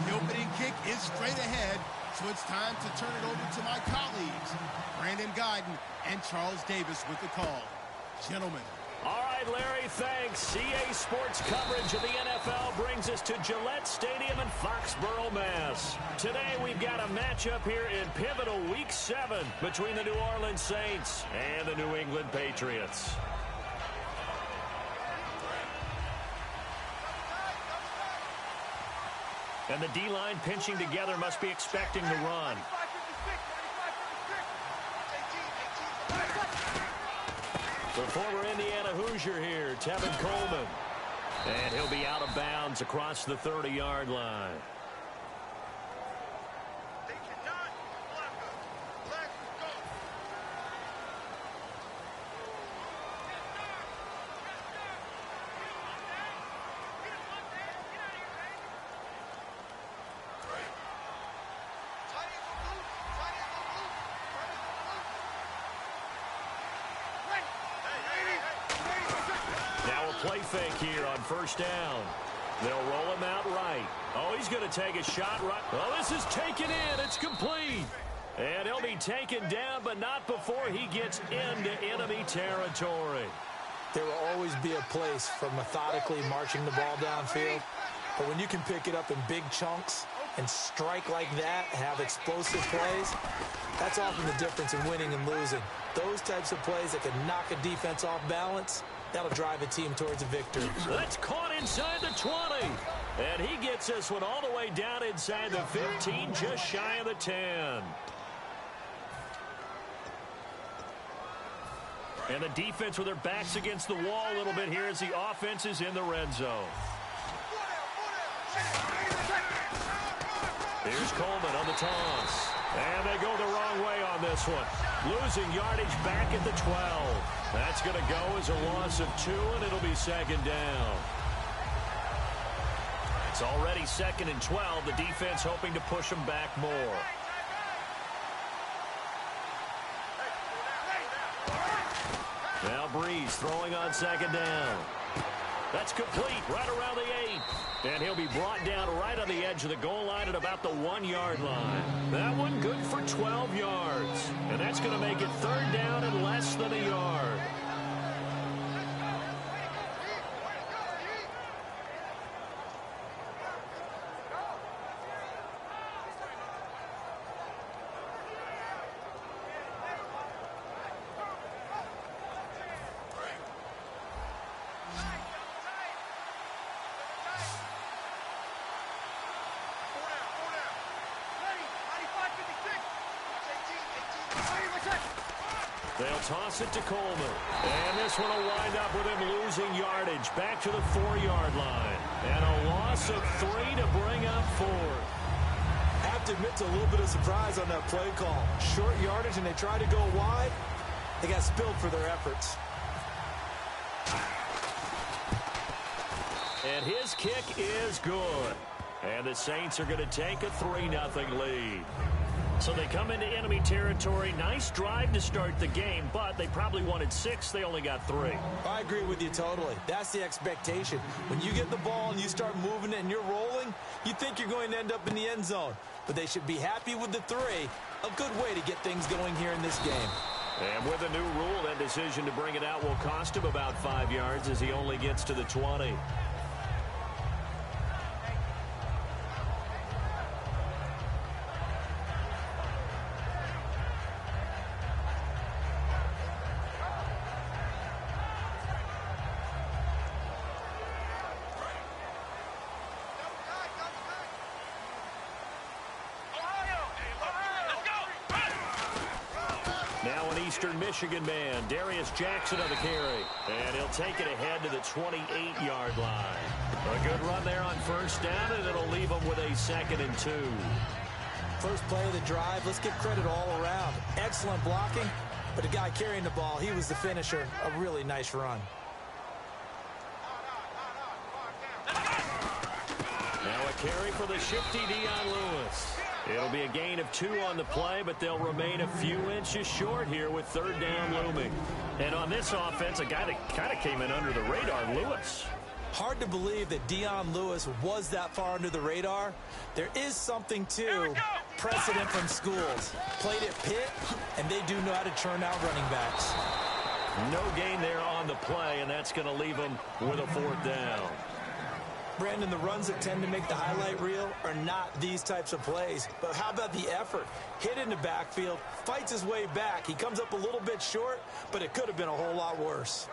The opening kick is straight ahead, so it's time to turn it over to my colleagues, Brandon Guyton and Charles Davis with the call. Gentlemen. All right, Larry, thanks. CA Sports coverage of the NFL brings us to Gillette Stadium in Foxborough, Mass. Today we've got a matchup here in pivotal Week 7 between the New Orleans Saints and the New England Patriots. And the D-line pinching together must be expecting the run. The former Indiana Hoosier here, Tevin Coleman. And he'll be out of bounds across the 30-yard line. Play fake here on first down. They'll roll him out right. Oh, he's going to take a shot right. Oh, this is taken in. It's complete. And he'll be taken down, but not before he gets into enemy territory. There will always be a place for methodically marching the ball downfield. But when you can pick it up in big chunks and strike like that, have explosive plays, that's often the difference in winning and losing. Those types of plays that can knock a defense off balance, that'll drive a team towards a victory. That's caught inside the 20. And he gets this one all the way down inside the 15, just shy of the 10. And the defense with their backs against the wall a little bit here as the offense is in the red zone. Here's Coleman on the toss. And they go the wrong way on this one. Losing yardage back at the 12. That's going to go as a loss of 2, and it'll be second down. It's already 2nd and 12. The defense hoping to push them back more. Now Breeze throwing on 2nd down. That's complete right around the 8. And he'll be brought down right on the edge of the goal line at about the 1-yard line. That one good for 12 yards. And that's going to make it 3rd down and less than a yard. They'll toss it to Coleman. And this one will wind up with him losing yardage back to the 4-yard line. And a loss of 3 to bring up 4. I have to admit to a little bit of surprise on that play call. Short yardage and they try to go wide. They got spilled for their efforts. And his kick is good. And the Saints are going to take a 3-0 lead. So they come into enemy territory. Nice drive to start the game, but they probably wanted 6. They only got 3. I agree with you totally. That's the expectation. When you get the ball and you start moving it and you're rolling, you think you're going to end up in the end zone. But they should be happy with the 3. A good way to get things going here in this game. And with a new rule, that decision to bring it out will cost him about 5 yards as he only gets to the 20. Eastern Michigan man, Darius Jackson on the carry. And he'll take it ahead to the 28-yard line. A good run there on first down, and it'll leave him with a 2nd and 2. First play of the drive, let's give credit all around. Excellent blocking, but the guy carrying the ball, he was the finisher. A really nice run. Now a carry for the shifty Dion Lewis. It'll be a gain of 2 on the play, but they'll remain a few inches short here with 3rd down looming. And on this offense, a guy that kind of came in under the radar, Lewis. Hard to believe that Dion Lewis was that far under the radar. There is something to precedent from schools. Played at Pitt, and they do know how to churn out running backs. No gain there on the play, and that's going to leave them with a 4th down. Brandon, the runs that tend to make the highlight reel are not these types of plays. But how about the effort? Hit in the backfield, fights his way back. He comes up a little bit short, but it could have been a whole lot worse.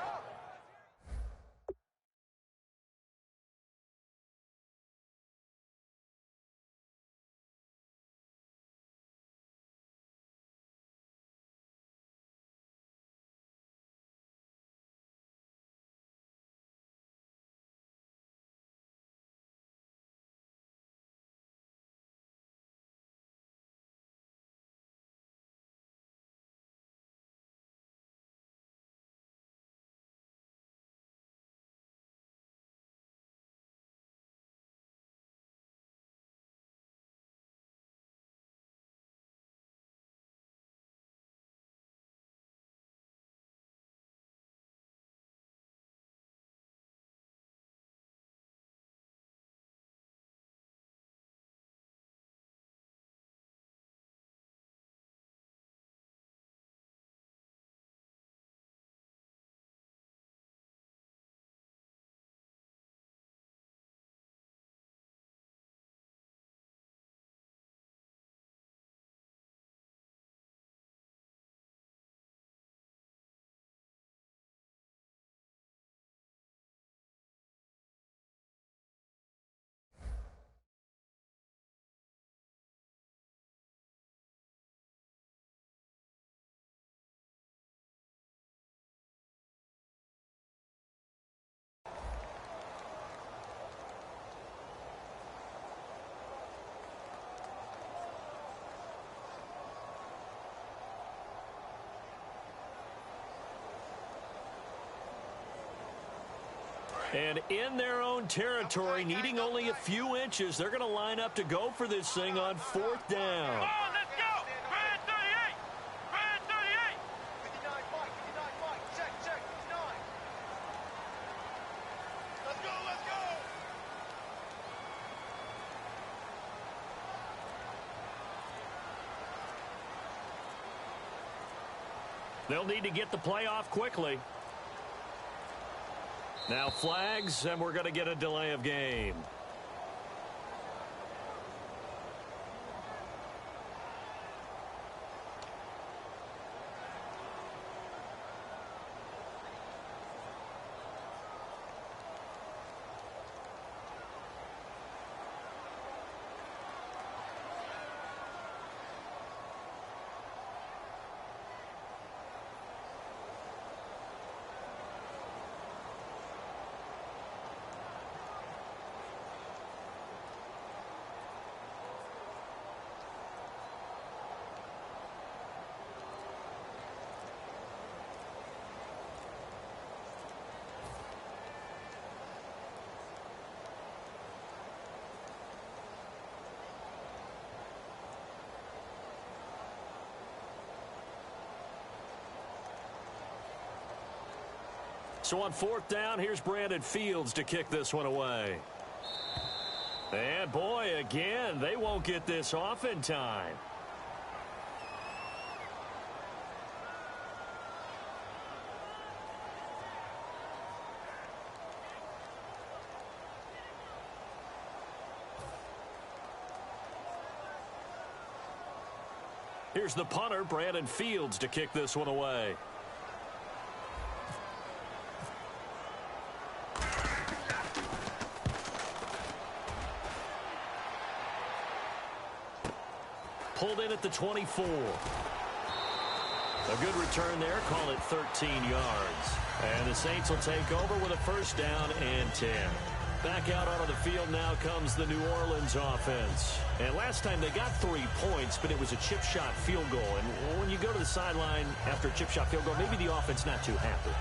And in their own territory, needing only a few inches, they're going to line up to go for this thing on 4th down. Oh, let's go! Brand 38! Brand 38! 59 Mike, 59 Mike. Check, 59. Let's go, let's go! They'll need to get the play off quickly. Now flags, and we're going to get a delay of game. So on 4th down, here's Brandon Fields to kick this one away. And boy, again, they won't get this off in time. Here's the punter, Brandon Fields, to kick this one away. Pulled in at the 24. A good return there. Call it 13 yards. And the Saints will take over with a 1st down and 10. Back out onto the field now comes the New Orleans offense. And last time they got 3 points, but it was a chip shot field goal. And when you go to the sideline after a chip shot field goal, maybe the offense not too happy.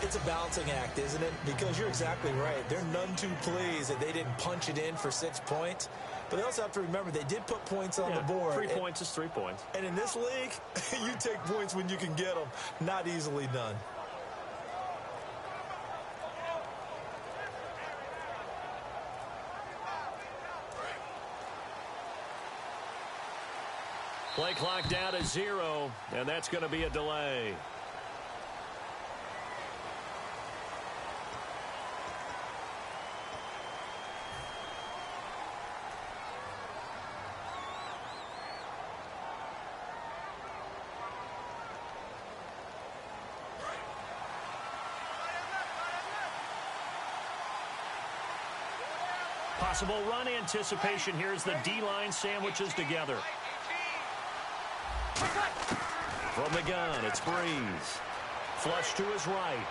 It's a balancing act, isn't it? Because you're exactly right. They're none too pleased that they didn't punch it in for 6 points. But they also have to remember they did put points on the board. 3 points is 3 points. And in this league, you take points when you can get them. Not easily done. Play clock down to 0, and that's going to be a delay. Possible run anticipation here as the D-line sandwiches together. From the gun, it's Breeze. Flush to his right.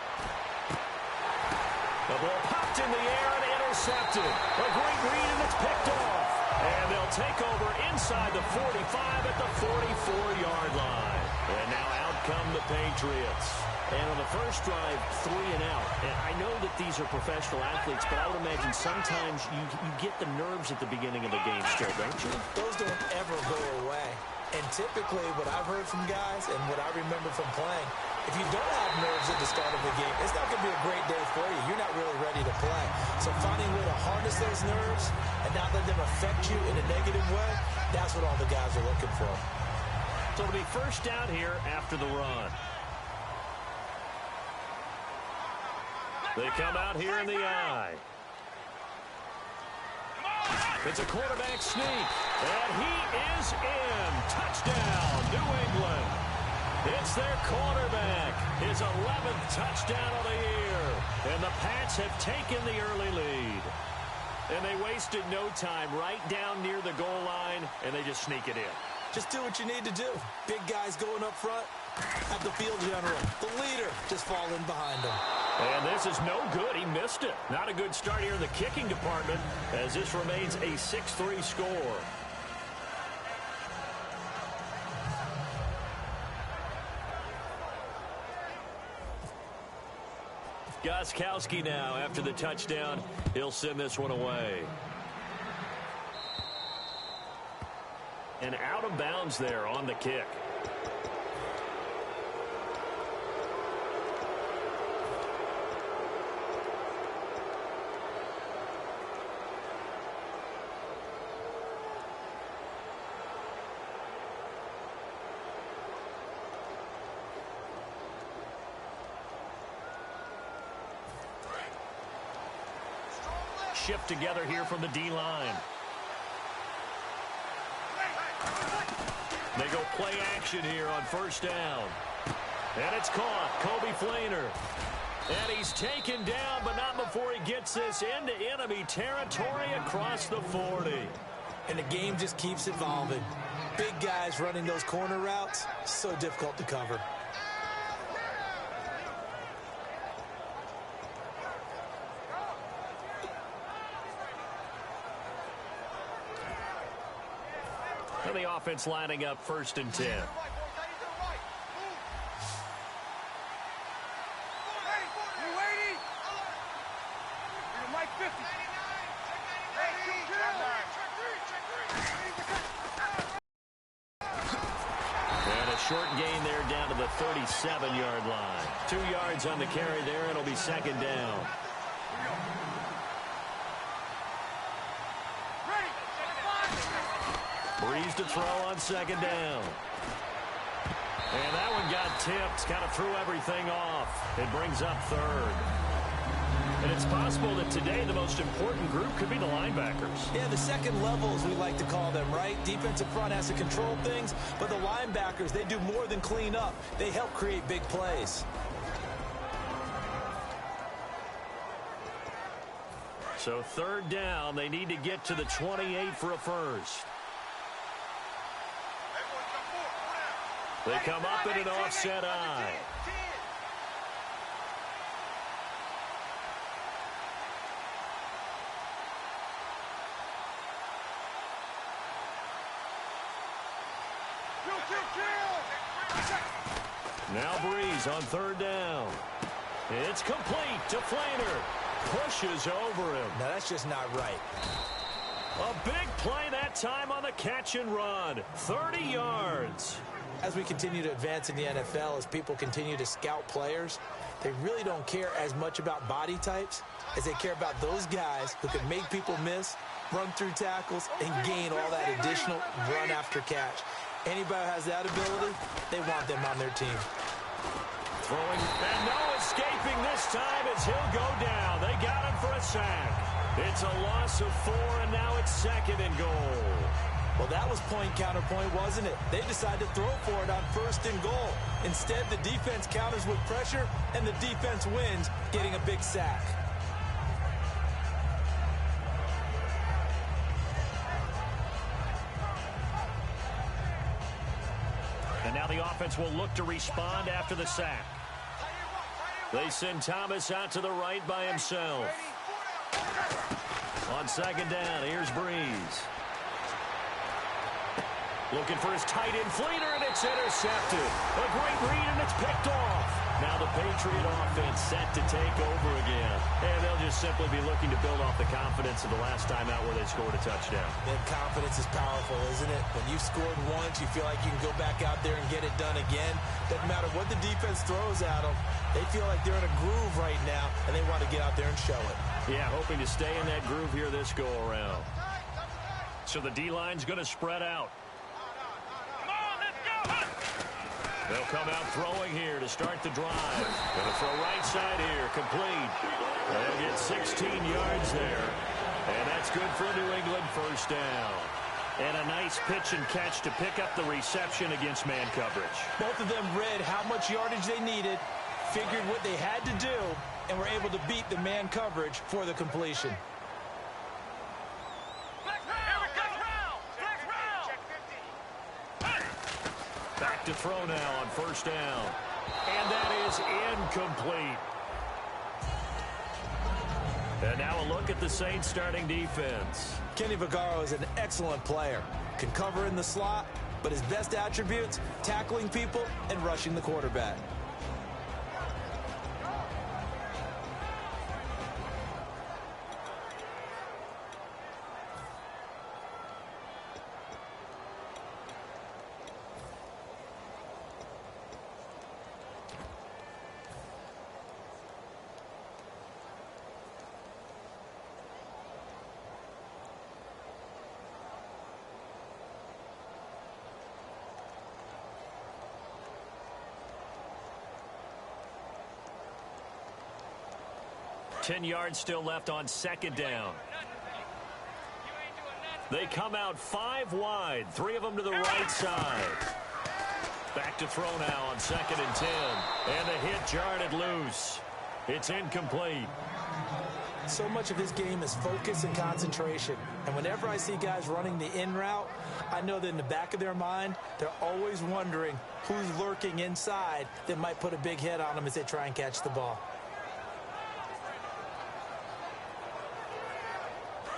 The ball popped in the air and intercepted. A great read, and it's picked off. And they'll take over inside the 45 at the 44-yard line. And now out come the Patriots. And on the first drive, 3 and out. And I know that these are professional athletes, but I would imagine sometimes you get the nerves at the beginning of the game still, don't you? Those don't ever go away. And typically what I've heard from guys and what I remember from playing, if you don't have nerves at the start of the game, it's not going to be a great day for you. You're not really ready to play. So finding a way to harness those nerves and not let them affect you in a negative way, that's what all the guys are looking for. So it'll be first down here after the run. They come out here in the eye. It's a quarterback sneak, and he is in. Touchdown, New England. It's their quarterback, his 11th touchdown of the year. And the Pats have taken the early lead. And they wasted no time right down near the goal line, and they just sneak it in. Just do what you need to do. Big guys going up front. Have the field general, the leader, just fall in behind him. And this is no good. He missed it. Not a good start here in the kicking department as this remains a 6-3 score. Gostkowski now after the touchdown. He'll send this one away. And out of bounds there on the kick. Shift together here from the D-line. They go play action here on first down. And it's caught. Kobe Flainer. And he's taken down, but not before he gets this into enemy territory across the 40. And the game just keeps evolving. Big guys running those corner routes, so difficult to cover. And the offense lining up 1st and 10. And a short gain there down to the 37-yard line. 2 yards on the carry there, and it'll be 2nd down. Breeze to throw on 2nd down. And that one got tipped, kind of threw everything off. It brings up 3rd. And it's possible that today the most important group could be the linebackers. Yeah, the second level, as we like to call them, right? Defensive front has to control things, but the linebackers, they do more than clean up. They help create big plays. So 3rd down, they need to get to the 28 for a first. They come up in an offset eye. Now Breeze on 3rd down. It's complete to Flainer. Pushes over him. Now that's just not right. A big play that time on the catch and run. 30 yards. As we continue to advance in the NFL, as people continue to scout players, they really don't care as much about body types as they care about those guys who can make people miss, run through tackles, and gain all that additional run after catch. Anybody who has that ability, they want them on their team. Throwing, and no escaping this time as he'll go down. They got him for a sack. It's a loss of 4, and now it's 2nd and goal. Well, that was point counterpoint, wasn't it? They decided to throw for it on 1st and goal. Instead, the defense counters with pressure, and the defense wins, getting a big sack. And now the offense will look to respond after the sack. They send Thomas out to the right by himself. On 2nd down, here's Breeze. Looking for his tight end Fleeter, and it's intercepted. A great read, and it's picked off. Now the Patriot offense set to take over again. And they'll just simply be looking to build off the confidence of the last time out where they scored a touchdown. That confidence is powerful, isn't it? When you've scored once, you feel like you can go back out there and get it done again. Doesn't matter what the defense throws at them. They feel like they're in a groove right now, and they want to get out there and show it. Yeah, hoping to stay in that groove here this go-around. So the D-line's going to spread out. They'll come out throwing here to start the drive. Going to throw right side here, complete. They'll get 16 yards there. And that's good for New England, 1st down. And a nice pitch and catch to pick up the reception against man coverage. Both of them read how much yardage they needed, figured what they had to do, and were able to beat the man coverage for the completion. Back to throw now on 1st down. And that is incomplete. And now a look at the Saints starting defense. Kenny Vaccaro is an excellent player. Can cover in the slot, but his best attributes, tackling people and rushing the quarterback. Ten yards still left on 2nd down. They come out 5 wide, 3 of them to the right side. Back to throw now on 2nd and 10. And the hit jarred it loose. It's incomplete. So much of this game is focus and concentration. And whenever I see guys running the in route, I know that in the back of their mind, they're always wondering who's lurking inside that might put a big hit on them as they try and catch the ball.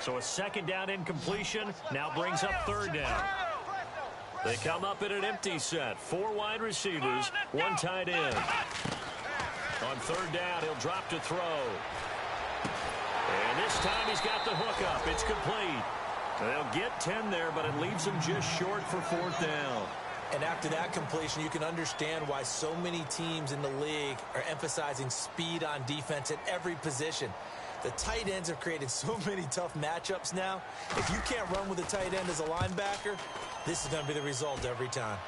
So a 2nd down incompletion now brings up 3rd down. They come up in an empty set. 4 wide receivers, 1 tight end. On 3rd down, he'll drop to throw. And this time he's got the hook up. It's complete. They'll get 10 there, but it leaves them just short for 4th down. And after that completion, you can understand why so many teams in the league are emphasizing speed on defense at every position. The tight ends have created so many tough matchups now. If you can't run with a tight end as a linebacker, this is going to be the result every time.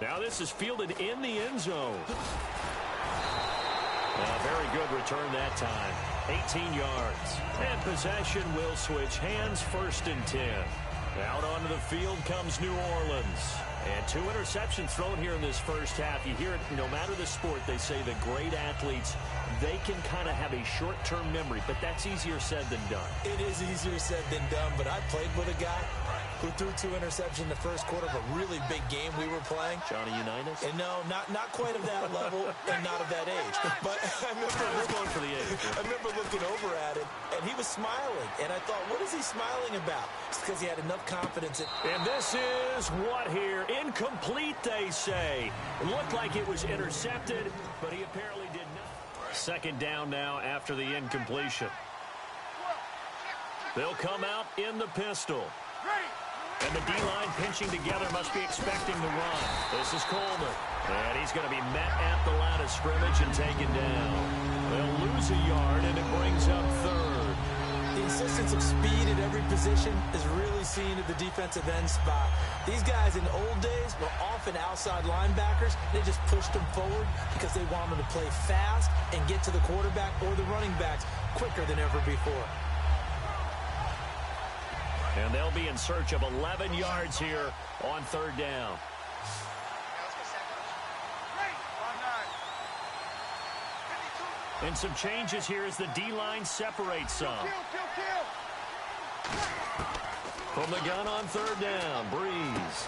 Now this is fielded in the end zone. A very good return that time. 18 yards. And possession will switch hands, 1st and 10. Out onto the field comes New Orleans. And 2 interceptions thrown here in this first half. You hear it, no matter the sport, they say the great athletes, they can kind of have a short-term memory, but that's easier said than done. It is easier said than done, but I played with a guy who threw 2 interceptions in the first quarter of a really big game we were playing. Johnny Unitas? And no, not quite of that level and not of that age. But I remember looking over at him, and he was smiling. And I thought, what is he smiling about? It's because he had enough confidence. And this is what here? Incomplete, they say. It looked like it was intercepted, but he apparently did not. 2nd down now after the incompletion. They'll come out in the pistol. And the D-line pinching together must be expecting the run. This is Coleman. And he's going to be met at the line of scrimmage and taken down. They'll lose a yard, and it brings up 3rd. The insistence of speed at every position is really seen at the defensive end spot. These guys in the old days were often outside linebackers. They just pushed them forward because they wanted to play fast and get to the quarterback or the running backs quicker than ever before. And they'll be in search of 11 yards here on third down. And some changes here as the D-line separates some. From the gun on third down, Breeze.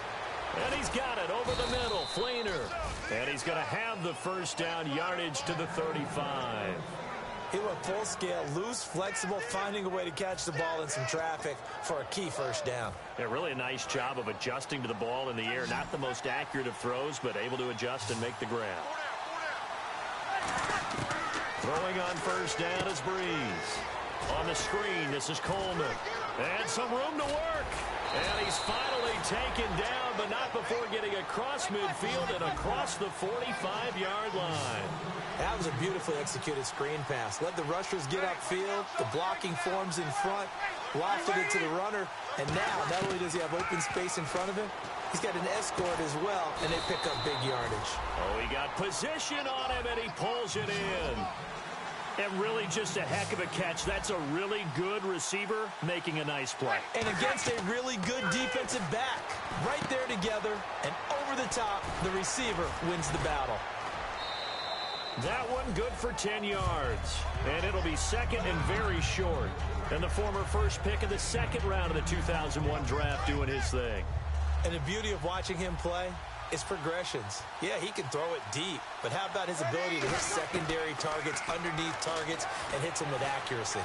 And he's got it over the middle, Fleener. And he's going to have the first down yardage to the 35. He went full scale, loose, flexible, finding a way to catch the ball in some traffic for a key first down. Yeah, really a nice job of adjusting to the ball in the air. Not the most accurate of throws, but able to adjust and make the grab. Throwing on first down is Breeze. On the screen, this is Coleman. And some room to work. And he's finally taken down, but not before getting across midfield and across the 45-yard line. That was a beautifully executed screen pass. Let the rushers get upfield. The blocking forms in front. Lofted it to the runner. And now, not only does he have open space in front of him, he's got an escort as well, and they pick up big yardage. Oh, he got position on him, and he pulls it in. And really just a heck of a catch. That's a really good receiver making a nice play. And against a really good defensive back. Right there together, and over the top, the receiver wins the battle. That one good for 10 yards. And it'll be second and very short. And the former first pick of the second round of the 2001 draft doing his thing. And the beauty of watching him play is progressions. Yeah, he can throw it deep, but how about his ability to hit secondary targets, underneath targets, and hits them with accuracy?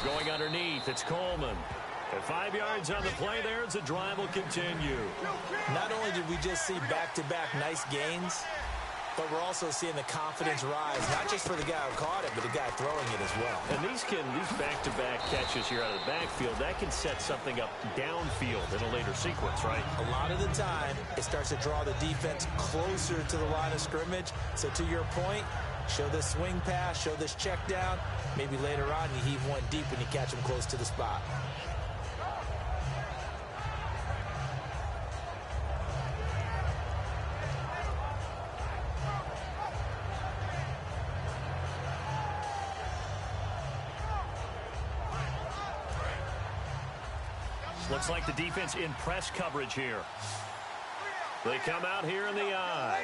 Going underneath, it's Coleman. At 5 yards on the play there, as the drive will continue. Not only did we just see back-to-back nice gains, but we're also seeing the confidence rise, not just for the guy who caught it, but the guy throwing it as well. And these back-to-back catches here out of the backfield, that can set something up downfield in a later sequence, right? A lot of the time, it starts to draw the defense closer to the line of scrimmage. So to your point, show this swing pass, show this check down. Maybe later on, you heave one deep when you catch them close to the spot. Looks like the defense in press coverage here. They come out here in the eye.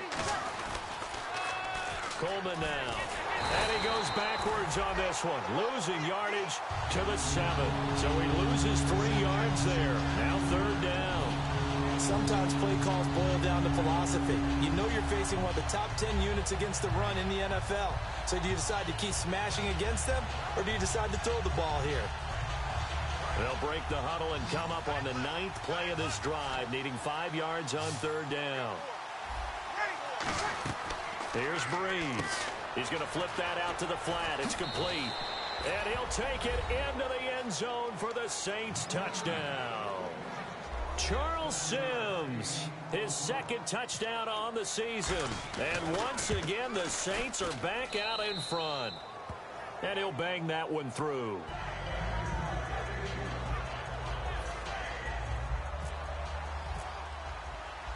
Coleman now. And he goes backwards on this one. Losing yardage to the 7. So he loses 3 yards there. Now third down. Sometimes play calls boil down to philosophy. You know you're facing one of the top 10 units against the run in the NFL. So do you decide to keep smashing against them, or do you decide to throw the ball here? They'll break the huddle and come up on the 9th play of this drive, needing 5 yards on third down. Here's Breeze. He's going to flip that out to the flat. It's complete. And he'll take it into the end zone for the Saints touchdown. Charles Sims, his second touchdown on the season. And once again, the Saints are back out in front. And he'll bang that one through.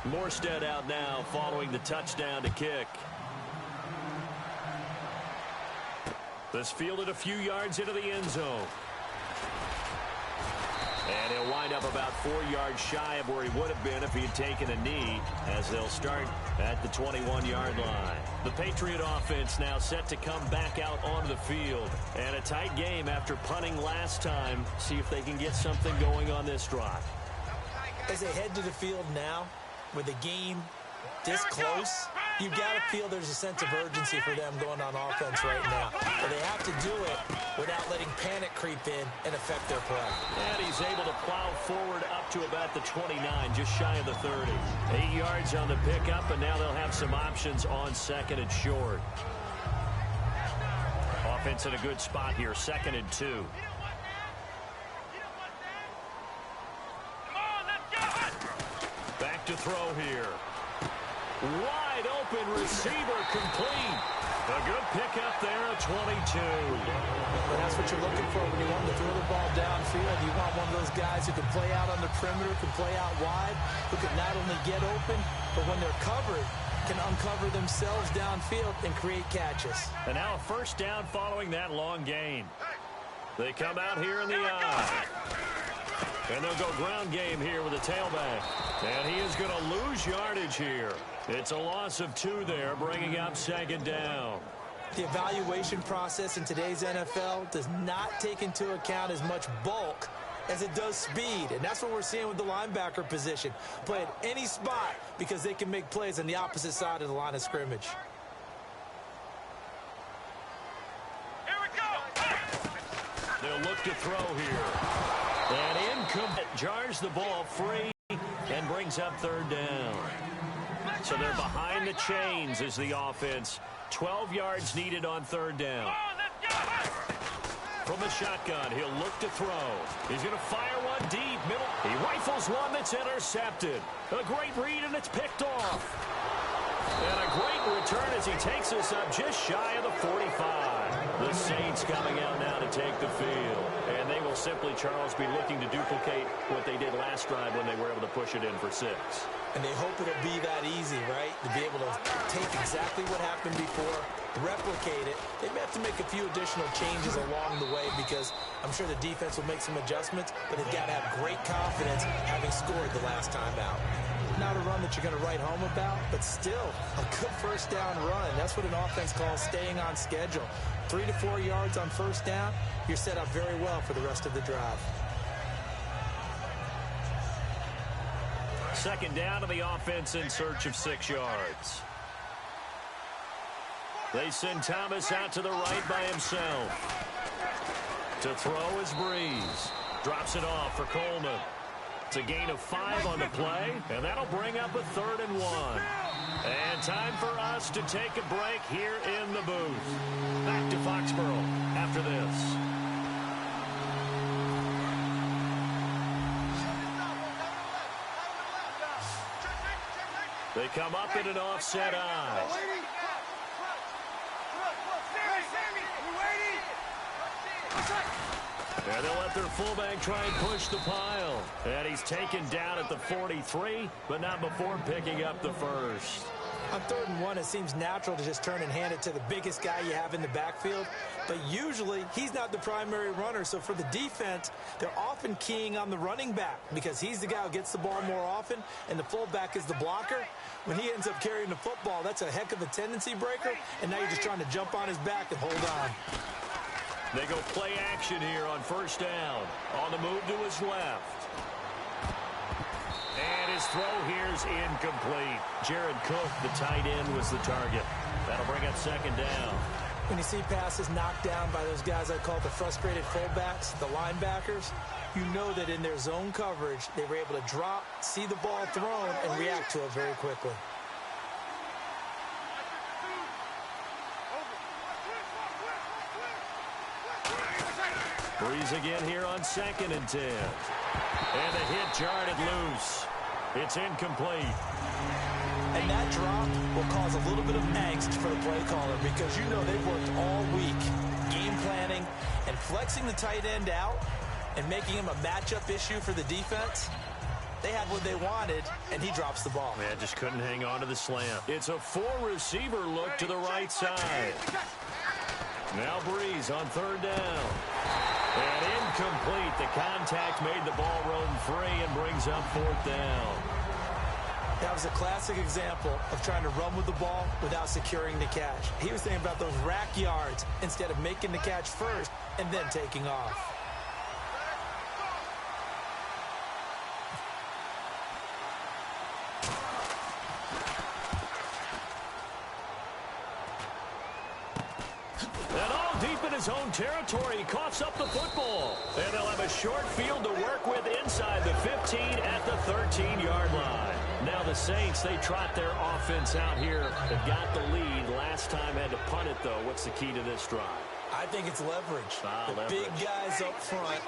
Morstead out now following the touchdown to kick. This fielded a few yards into the end zone. And he'll wind up about 4 yards shy of where he would have been if he had taken a knee, as they'll start at the 21-yard line. The Patriot offense now set to come back out onto the field. And a tight game after punting last time. See if they can get something going on this drive. As they head to the field now, with the game this close, you've got to feel there's a sense of urgency for them going on offense right now. But they have to do it without letting panic creep in and affect their play. And he's able to plow forward up to about the 29, just shy of the 30. 8 yards on the pickup, and now they'll have some options on second and short. Offense in a good spot here, 2nd and 2. Back to throw here. Wide open receiver complete. A good pickup there at 22. But that's what you're looking for when you want to throw the ball downfield. You want one of those guys who can play out on the perimeter, can play out wide, who can not only get open, but when they're covered, can uncover themselves downfield and create catches. And now a first down following that long gain. They come out here in the eye. And they'll go ground game here with a tailback. And he is going to lose yardage here. It's a loss of 2 there, bringing up second down. The evaluation process in today's NFL does not take into account as much bulk as it does speed. And that's what we're seeing with the linebacker position. Play at any spot because they can make plays on the opposite side of the line of scrimmage. Here we go. They'll look to throw here. And incomplete jars the ball free and brings up third down. So they're behind the chains as the offense. 12 yards needed on third down. From the shotgun, he'll look to throw. He's going to fire one deep middle. He rifles one that's intercepted. A great read, and it's picked off. And a great return as he takes us up just shy of the 45. The Saints coming out now to take the field. And they will simply, Charles, be looking to duplicate what they did last drive when they were able to push it in for 6. And they hope it'll be that easy, right? To be able to take exactly what happened before, replicate it. They may have to make a few additional changes along the way because I'm sure the defense will make some adjustments, but they've got to have great confidence having scored the last time out. Not a run that you're going to write home about, but still a good first down run. That's what an offense calls staying on schedule. 3 to 4 yards on first down, you're set up very well for the rest of the drive. Second down to the offense in search of 6 yards. They send Thomas out to the right by himself. To throw is Breeze. Drops it off for Coleman. It's a gain of 5 on the play, and that'll bring up a 3rd and 1. And time for us to take a break here in the booth. Back to Foxborough after this. They come up in an offset eye. And they'll let their fullback try and push the pile. And he's taken down at the 43, but not before picking up the first. On 3rd and 1, it seems natural to just turn and hand it to the biggest guy you have in the backfield. But usually, he's not the primary runner. So for the defense, they're often keying on the running back because he's the guy who gets the ball more often, and the fullback is the blocker. When he ends up carrying the football, that's a heck of a tendency breaker, and now you're just trying to jump on his back and hold on. They go play action here on first down. On the move to his left. And his throw here's incomplete. Jared Cook, the tight end, was the target. That'll bring up second down. When you see passes knocked down by those guys I call the frustrated fullbacks, the linebackers, you know that in their zone coverage, they were able to drop, see the ball thrown, and react to it very quickly. Breeze again here on 2nd and 10. And the hit jarred it loose. It's incomplete. And that drop will cause a little bit of angst for the play caller because you know they've worked all week game planning and flexing the tight end out and making him a matchup issue for the defense. They had what they wanted, and he drops the ball. Man, just couldn't hang on to the slant. It's a 4-receiver look to the right side. Now Breeze on 3rd down. And incomplete. The contact made the ball roam free and brings up 4th down. That was a classic example of trying to run with the ball without securing the catch. He was thinking about those rack yards instead of making the catch first and then taking off. His own territory. He coughs up the football. And they'll have a short field to work with inside the 15 at the 13-yard line. Now the Saints, they trot their offense out here. They've got the lead. Last time had to punt it, though. What's the key to this drive? I think it's leverage. The leverage. big guys up front.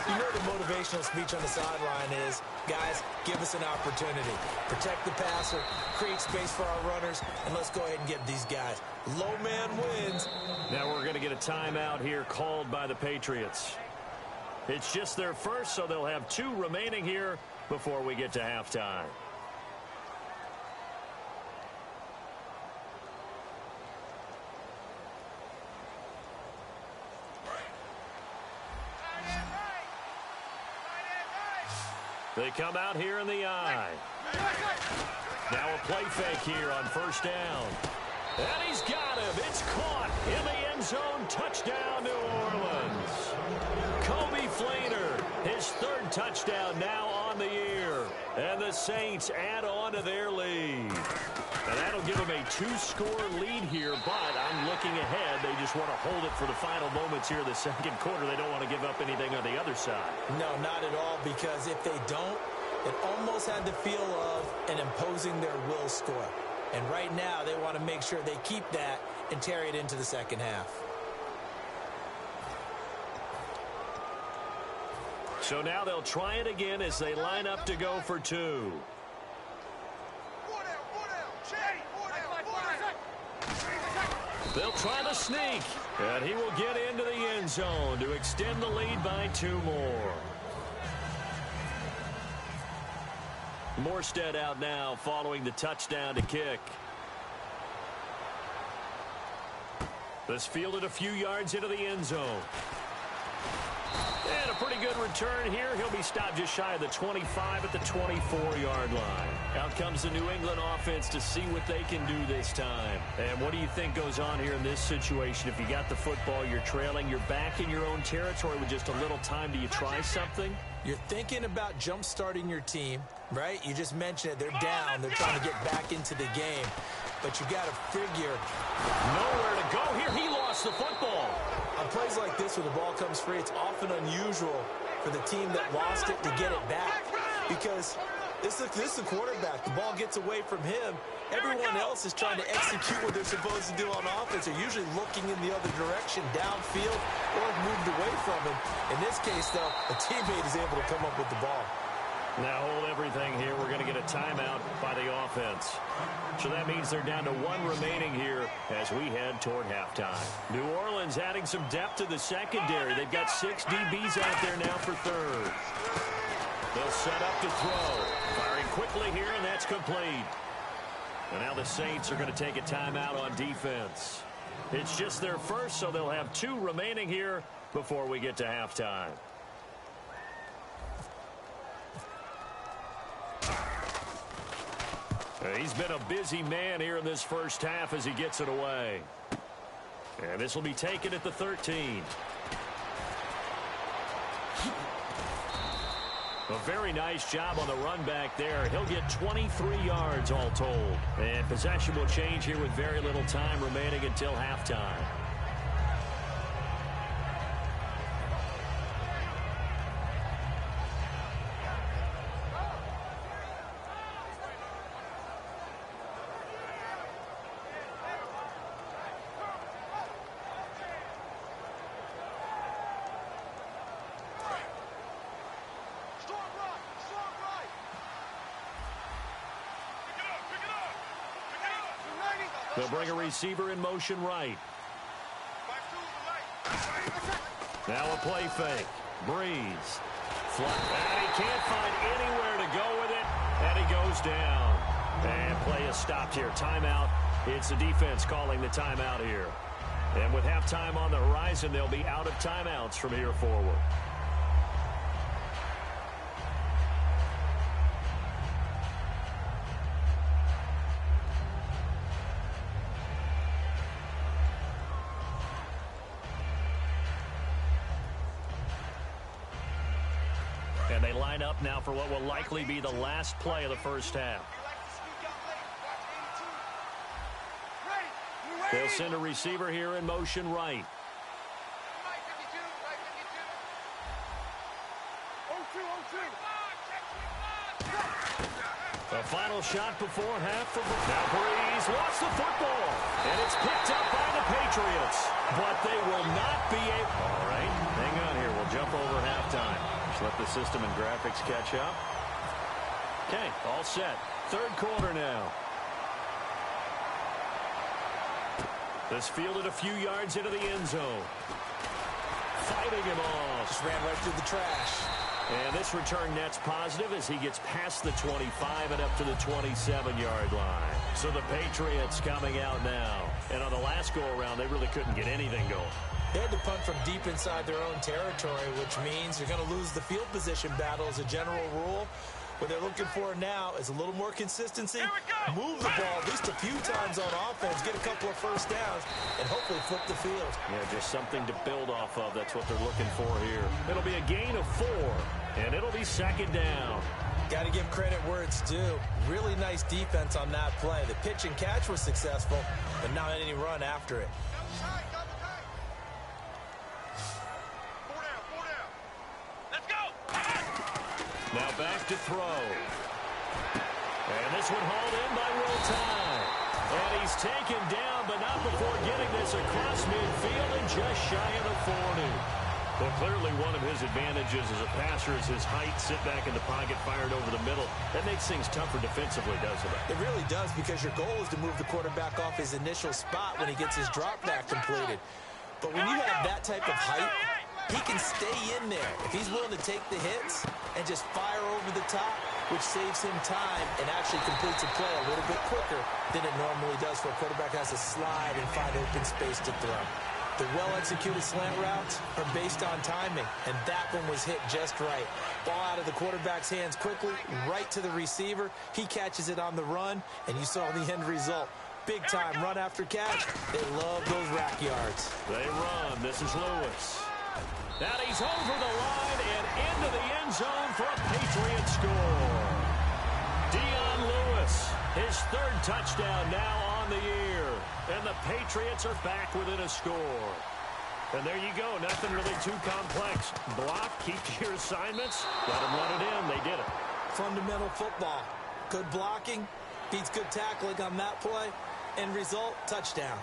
You know the motivational speech on the sideline is, guys, give us an opportunity. Protect the passer, create space for our runners, and let's go ahead and get these guys. Low man wins. Now we're going to get a timeout here called by the Patriots. It's just their first, so they'll have 2 remaining here before we get to halftime. They come out here in the eye. Now a play fake here on first down. And he's got him. It's caught in the end zone. Touchdown, New Orleans. Kobe Fleener, his 3rd touchdown now on the year. And the Saints add on to their lead. And that'll give them a 2-score lead here, but I'm looking ahead. They just want to hold it for the final moments here in the second quarter. They don't want to give up anything on the other side. No, not at all, because if they don't, it almost had the feel of an imposing their will score. And right now, they want to make sure they keep that and carry it into the second half. So now they'll try it again as they line up to go for 2. They'll try the sneak, and he will get into the end zone to extend the lead by 2 more. Morstead out now following the touchdown to kick. This fielded a few yards into the end zone. And a pretty good return here. He'll be stopped just shy of the 25 at the 24-yard line. Out comes the New England offense to see what they can do this time. And what do you think goes on here in this situation? If you got the football, you're trailing, you're back in your own territory with just a little time. Do you try something? You're thinking about jump-starting your team, right? You just mentioned it. They're down. They're trying to get back into the game. But you got to figure. Nowhere to go here. He lost the football. On plays like this where the ball comes free, it's often unusual for the team that lost it to get it back. Because this is the quarterback. The ball gets away from him. Everyone else is trying to execute what they're supposed to do on offense. They're usually looking in the other direction, downfield, or moved away from him. In this case, though, a teammate is able to come up with the ball. Now hold everything here. We're going to get a timeout by the offense. So that means they're down to 1 remaining here as we head toward halftime. New Orleans adding some depth to the secondary. They've got 6 DBs out there now for 3rd. They'll set up to throw. Firing quickly here, and that's complete. And now the Saints are going to take a timeout on defense. It's just their first, so they'll have 2 remaining here before we get to halftime. He's been a busy man here in this first half as he gets it away. And this will be taken at the 13. A very nice job on the run back there. He'll get 23 yards all told. And possession will change here with very little time remaining until halftime. They'll bring a receiver in motion right. Now a play fake. Breeze. Flat. And he can't find anywhere to go with it. And he goes down. And play is stopped here. Timeout. It's the defense calling the timeout here. And with halftime on the horizon, they'll be out of timeouts from here forward. And they line up now for what will likely be the last play of the first half. They'll send a receiver here in motion right. The final shot before half for now. Breeze lost the football, and it's picked up by the Patriots, but they will not be able. All right, hang on here. We'll jump over halftime. Just let the system and graphics catch up. Okay, all set. Third quarter now. This fielded a few yards into the end zone. Fighting him off. Just ran right through the trash. And this return net's positive as he gets past the 25 and up to the 27-yard line. So the Patriots coming out now. And on the last go-around, they really couldn't get anything going. They had to punt from deep inside their own territory, which means you're going to lose the field position battle as a general rule. What they're looking for now is a little more consistency, move the ball at least a few times on offense, get a couple of first downs, and hopefully flip the field. Yeah, just something to build off of. That's what they're looking for here. It'll be a gain of 4, and it'll be second down. Got to give credit where it's due. Really nice defense on that play. The pitch and catch was successful, but not any run after it. Now back to throw. And this one hauled in by Will Tye. And he's taken down, but not before getting this across midfield and just shy of the 40. Well, clearly one of his advantages as a passer is his height, sit back in the pocket, fired over the middle. That makes things tougher defensively, doesn't it? It really does, because your goal is to move the quarterback off his initial spot when he gets his drop back completed. But when you have that type of height, he can stay in there if he's willing to take the hits and just fire over the top, which saves him time and actually completes a play a little bit quicker than it normally does for a quarterback who has to slide and find open space to throw. The well-executed slant routes are based on timing, and that one was hit just right. Ball out of the quarterback's hands quickly, right to the receiver. He catches it on the run, and you saw the end result. Big time run after catch. They love those rack yards. They run. This is Lewis. Now he's over the line and into the end zone for a Patriot score. Dion Lewis, his third touchdown now on the year. And the Patriots are back within a score. And there you go. Nothing really too complex. Block, keep to your assignments. Let them run it in. They did it. Fundamental football. Good blocking beats good tackling on that play. End result, touchdown.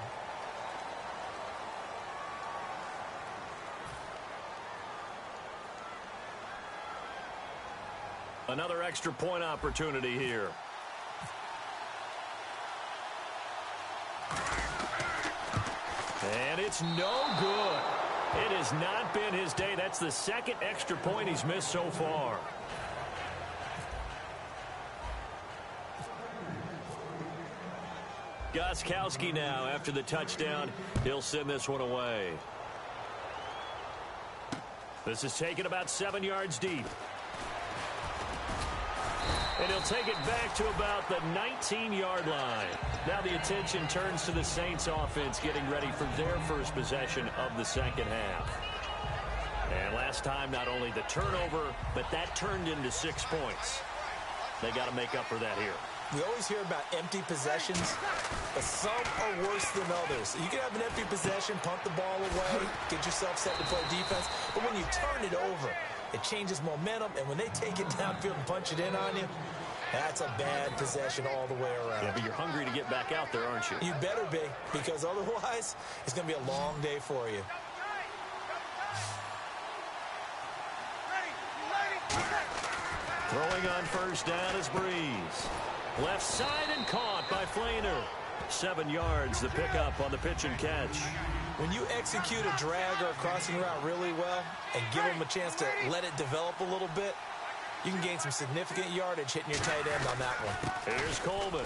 Another extra point opportunity here. And it's no good. It has not been his day. That's the second extra point he's missed so far. Gostkowski now after the touchdown. He'll send this one away. This is taken about 7 yards deep. And he'll take it back to about the 19-yard line. Now the attention turns to the Saints offense getting ready for their first possession of the second half. And last time, not only the turnover, but that turned into 6 points. They got to make up for that here. We always hear about empty possessions, but some are worse than others. You can have an empty possession, punt the ball away, get yourself set to play defense, but when you turn it over, it changes momentum, and when they take it downfield and punch it in on you, that's a bad possession all the way around. Yeah, but you're hungry to get back out there, aren't you? You better be, because otherwise, it's going to be a long day for you. Throwing on first down is Breeze. Left side and caught by Flainer. 7 yards, the pickup on the pitch and catch. When you execute a drag or a crossing route really well and give them a chance to let it develop a little bit, you can gain some significant yardage hitting your tight end on that one. Here's Coleman.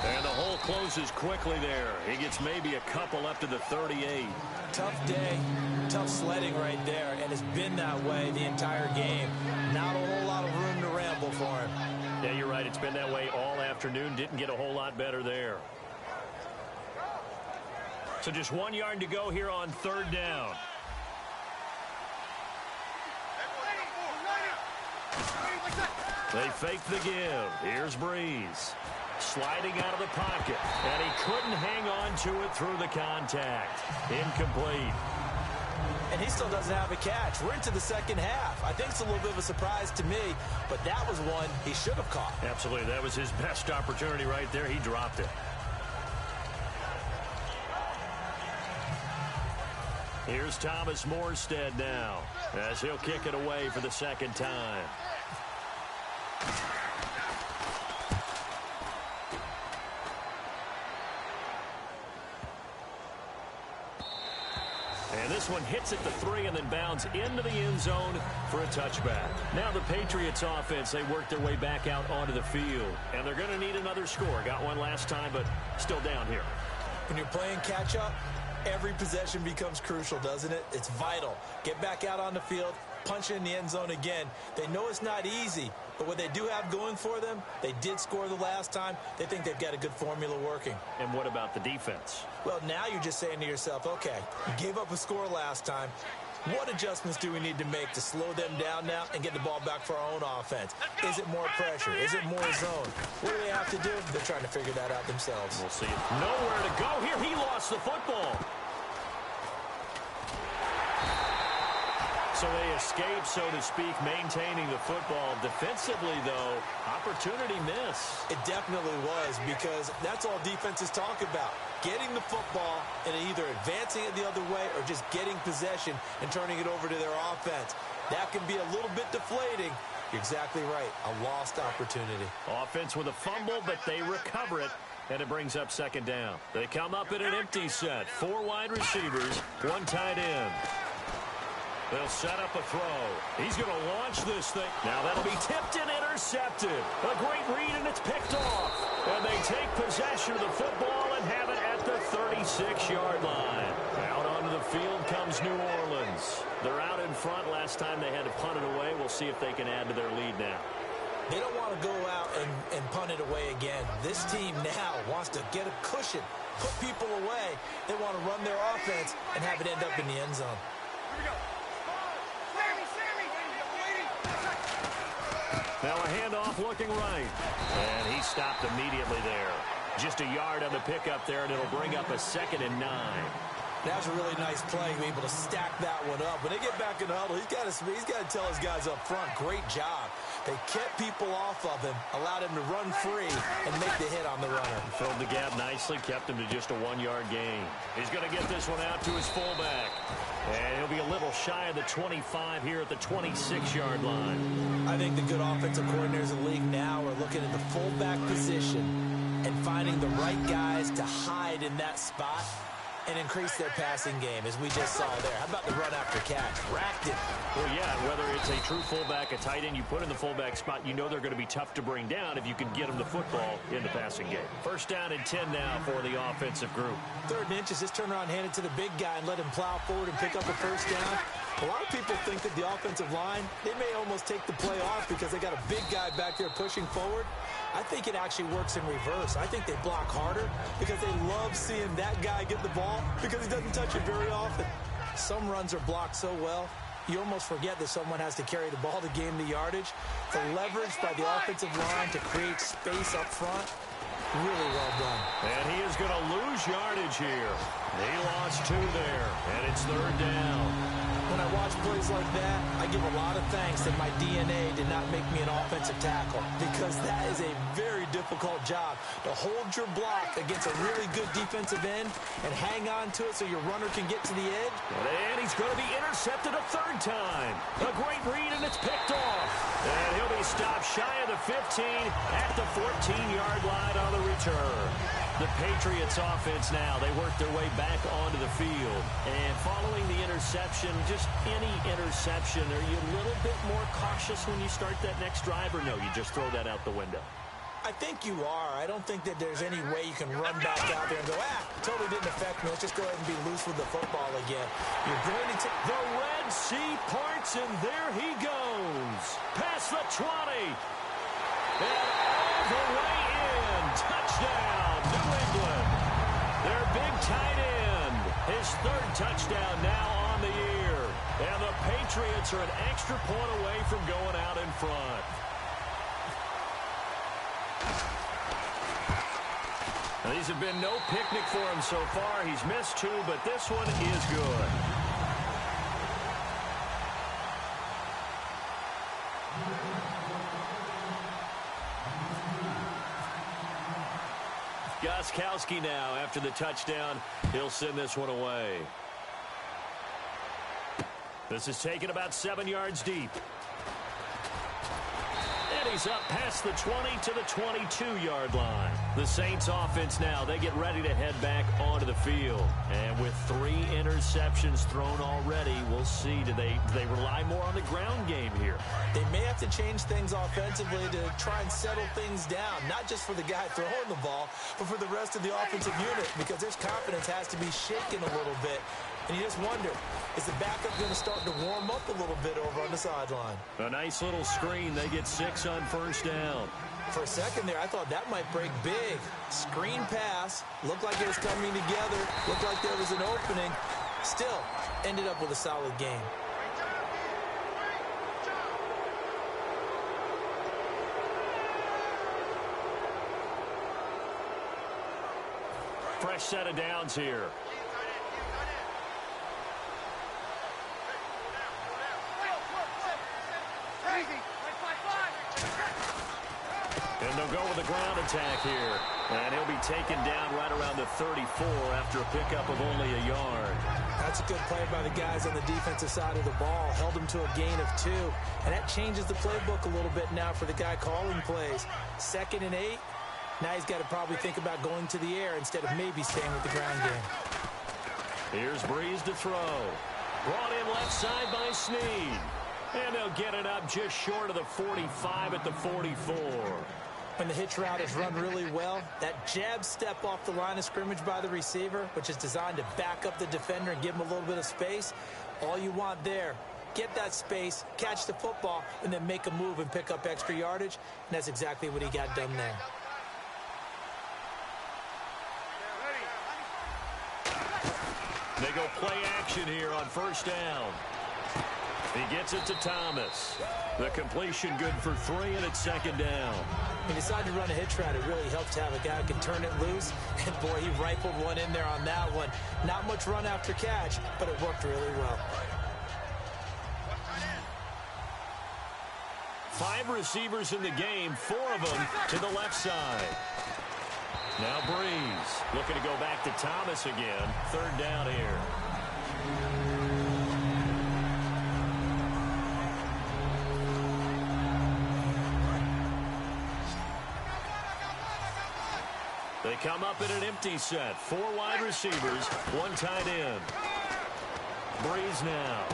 And the hole closes quickly there. He gets maybe a couple up to the 38. Tough day, tough sledding right there, and it's been that way the entire game. Not a whole lot of room to ramble for him. Yeah, you're right. It's been that way all afternoon. Didn't get a whole lot better there. So just 1 yard to go here on third down. They fake the give. Here's Breeze. Sliding out of the pocket. And he couldn't hang on to it through the contact. Incomplete. And and he still doesn't have a catch. We're into the second half. I think it's a little bit of a surprise to me, but that was one he should have caught. Absolutely. That was his best opportunity right there. He dropped it. Here's Thomas Morstead now, as he'll kick it away for the second time. And this one hits at the 3 and then bounds into the end zone for a touchback. Now the Patriots offense, they work their way back out onto the field. And they're going to need another score. Got one last time, but still down here. When you're playing catch-up, every possession becomes crucial, doesn't it? It's vital. Get back out on the field, punch it in the end zone again. They know it's not easy, but what they do have going for them, they did score the last time. They think they've got a good formula working. And what about the defense? Well, now you're just saying to yourself, okay, you gave up a score last time. What adjustments do we need to make to slow them down now and get the ball back for our own offense? Is it more pressure? Is it more zone? What do they have to do? They're trying to figure that out themselves. We'll see. Nowhere to go here. He lost the football. So they escape, so to speak, maintaining the football. Defensively, though, opportunity miss. It definitely was, because that's all defenses talk about. Getting the football and either advancing it the other way or just getting possession and turning it over to their offense. That can be a little bit deflating. You're exactly right. A lost opportunity. Offense with a fumble, but they recover it. And it brings up second down. They come up in an empty set. 4 wide receivers, 1 tight end. They'll set up a throw. He's going to launch this thing. Now that'll be tipped and intercepted. A great read, and it's picked off. And they take possession of the football and have it at the 36-yard line. Out onto the field comes New Orleans. They're out in front. Last time they had to punt it away. We'll see if they can add to their lead now. They don't want to go out and punt it away again. This team now wants to get a cushion, put people away. They want to run their offense and have it end up in the end zone. Here we go. Now a handoff looking right. And he stopped immediately there. Just a yard on the pickup there, and it'll bring up a 2nd and 9. That's a really nice play, be able to stack that one up. When they get back in the huddle, he's got to tell his guys up front, great job. They kept people off of him, allowed him to run free, and make the hit on the runner. Filled the gap nicely, kept him to just a 1-yard gain. He's going to get this one out to his fullback. And he'll be a little shy of the 25 here at the 26-yard line. I think the good offensive coordinators in the league now are looking at the fullback position and finding the right guys to hide in that spot and increase their passing game, as we just saw there. How about the run after catch? Racked it. Well, yeah, whether it's a true fullback, a tight end you put in the fullback spot, you know they're going to be tough to bring down if you can get them the football in the passing game. 1st down and 10 now for the offensive group. 3rd and inches, just turn around, hand it to the big guy, and let him plow forward and pick up a 1st down. A lot of people think that the offensive line, they may almost take the play off because they got a big guy back there pushing forward. I think it actually works in reverse. I think they block harder because they love seeing that guy get the ball because he doesn't touch it very often. Some runs are blocked so well, you almost forget that someone has to carry the ball to gain the yardage. The leverage by the offensive line to create space up front, really well done. And he is going to lose yardage here. He lost 2 there, and it's 3rd down. When I watch plays like that, I give a lot of thanks that my DNA did not make me an offensive tackle, because that is a very difficult job to hold your block against a really good defensive end and hang on to it so your runner can get to the edge. And he's going to be intercepted a 3rd time. A great read, and it's picked off. And he'll be stopped shy of the 15 at the 14-yard line on the return. The Patriots offense now, they work their way back onto the field. And following the interception, just any interception, are you a little bit more cautious when you start that next drive, or no, you just throw that out the window? I think you are. I don't think that there's any way you can run back out there and go, totally didn't affect me. Let's just go ahead and be loose with the football again. You're going to take the Red Sea parts, and there he goes. Past the 20. And all the way in. Touchdown, New England. Their big tight end. His 3rd touchdown now on the year. And the Patriots are an extra point away from going out in front. Now, these have been no picnic for him so far. He's missed 2, but this one is good. Gostkowski now after the touchdown. He'll send this one away. This is taken about 7 yards deep. And he's up past the 20 to the 22-yard line. The Saints offense now, they get ready to head back onto the field. And with 3 interceptions thrown already, we'll see, do they rely more on the ground game here? They may have to change things offensively to try and settle things down, not just for the guy throwing the ball, but for the rest of the offensive unit, because their confidence has to be shaken a little bit. And you just wonder, is the backup going to start to warm up a little bit over on the sideline? A nice little screen. They get 6 on first down. For a second there, I thought that might break big. Screen pass. Looked like it was coming together. Looked like there was an opening. Still, ended up with a solid game. Fresh set of downs here. And they'll go with a ground attack here. And he'll be taken down right around the 34 after a pickup of only a yard. That's a good play by the guys on the defensive side of the ball. Held them to a gain of 2. And that changes the playbook a little bit now for the guy calling plays. 2nd and 8. Now he's got to probably think about going to the air instead of maybe staying with the ground game. Here's Breeze to throw. Brought in left side by Snead. And they'll get it up just short of the 45 at the 44. When the hitch route is run really well, that jab step off the line of scrimmage by the receiver, which is designed to back up the defender and give him a little bit of space, all you want there, get that space, catch the football, and then make a move and pick up extra yardage, and that's exactly what he got done there. They go play action here on first down. He gets it to Thomas. The completion good for 3, and it's 2nd down. When you decide to run a hitch route, it really helps to have a guy who can turn it loose. And, boy, he rifled one in there on that one. Not much run after catch, but it worked really well. 5 receivers in the game, 4 of them to the left side. Now Breeze looking to go back to Thomas again. 3rd down here. They come up in an empty set. 4 wide receivers, 1 tight end. Breeze now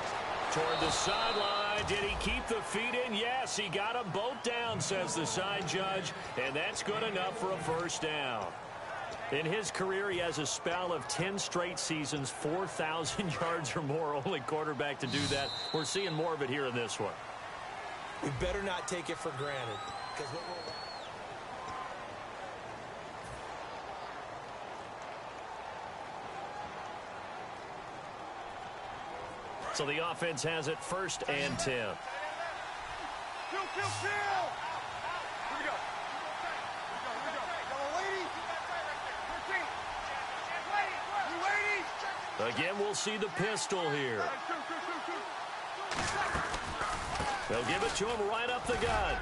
toward the sideline. Did he keep the feet in? Yes, he got them both down, says the side judge, and that's good enough for a first down. In his career, he has a spell of 10 straight seasons, 4,000 yards or more, only quarterback to do that. We're seeing more of it here in this one. We better not take it for granted, because what we're... So the offense has it 1st and 10. Kill! Here we go. Yellow lady. 13. You ladies. Again, we'll see the pistol here. They'll give it to him right up the gut.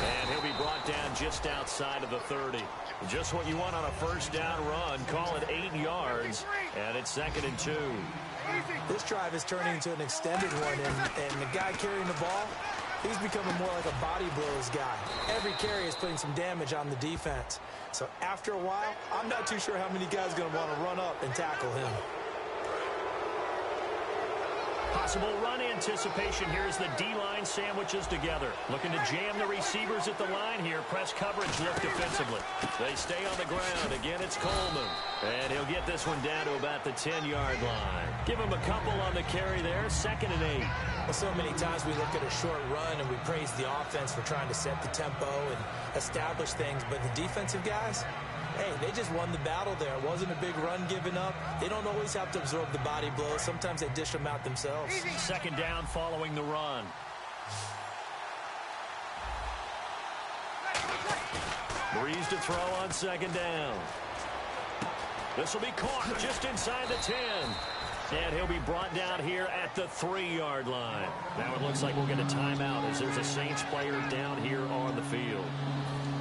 And he'll be brought down just outside of the 30. Just what you want on a first down run. Call it 8 yards. And it's 2nd and 2. This drive is turning into an extended one, and the guy carrying the ball, he's becoming more like a body blows guy. Every carry is putting some damage on the defense. So after a while, I'm not too sure how many guys are going to want to run up and tackle him. Possible run anticipation here as the D-line sandwiches together. Looking to jam the receivers at the line here. Press coverage lift defensively. They stay on the ground. Again, it's Coleman. And he'll get this one down to about the 10-yard line. Give him a couple on the carry there. 2nd and 8. Well, so many times we look at a short run and we praise the offense for trying to set the tempo and establish things. But the defensive guys, hey, they just won the battle there. It wasn't a big run given up. They don't always have to absorb the body blows. Sometimes they dish them out themselves. 2nd down following the run. Breeze to throw on 2nd down. This will be caught just inside the 10. And he'll be brought down here at the 3-yard line. Now it looks like we'll get a timeout as there's a Saints player down here on the field.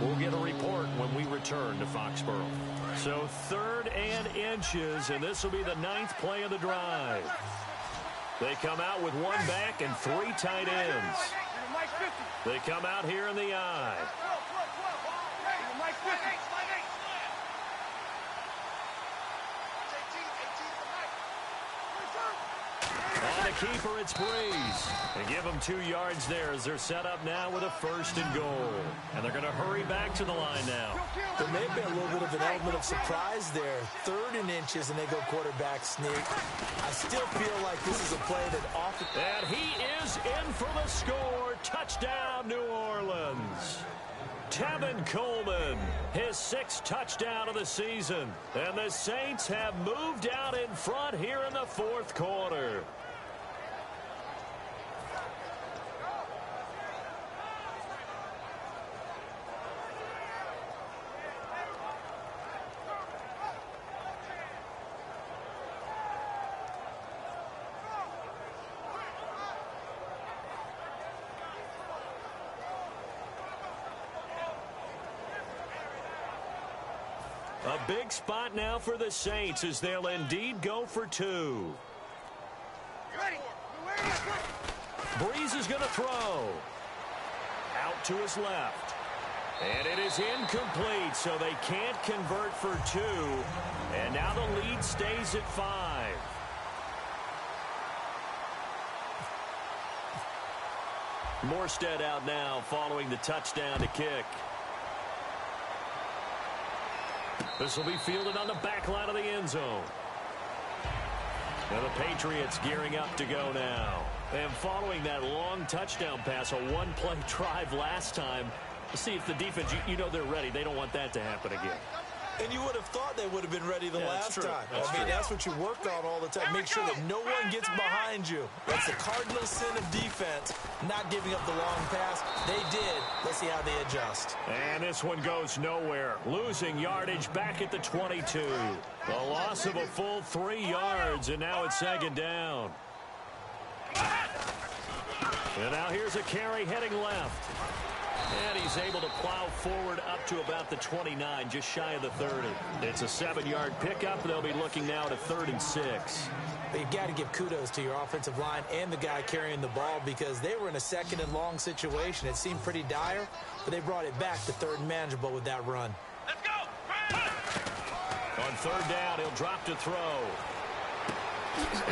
We'll get a report when we return to Foxborough. So 3rd and inches, and this will be the 9th play of the drive. They come out with 1 back and 3 tight ends. They come out here in the I. On the keeper, it's Breeze. They give them 2 yards there as they're set up now with a 1st and goal. And they're going to hurry back to the line now. There may have been a little bit of an element of surprise there. 3rd and inches, and they go quarterback sneak. I still feel like this is a play that often... And he is in for the score. Touchdown, New Orleans. Tevin Coleman, his 6th touchdown of the season. And the Saints have moved out in front here in the 4th quarter. A big spot now for the Saints as they'll indeed go for 2. Breeze is going to throw. Out to his left. And it is incomplete, so they can't convert for 2. And now the lead stays at 5. Morstead out now following the touchdown to kick. This will be fielded on the back line of the end zone. And the Patriots gearing up to go now. And following that long touchdown pass, a 1-play drive last time, see if the defense, you know they're ready. They don't want that to happen again. And you would have thought they would have been ready the last time. I mean, that's what you worked on all the time. Make sure that no one gets behind you. That's the cardinal sin of defense, not giving up the long pass. They did. Let's see how they adjust. And this one goes nowhere. Losing yardage back at the 22. The loss of a full 3 yards, and now it's 2nd down. And now here's a carry heading left. And he's able to plow forward up to about the 29, just shy of the 30. It's a 7-yard pickup. They'll be looking now to 3rd and 6. But you've got to give kudos to your offensive line and the guy carrying the ball because they were in a 2nd and long situation. It seemed pretty dire, but they brought it back to 3rd and manageable with that run. Let's go! On 3rd down, he'll drop to throw.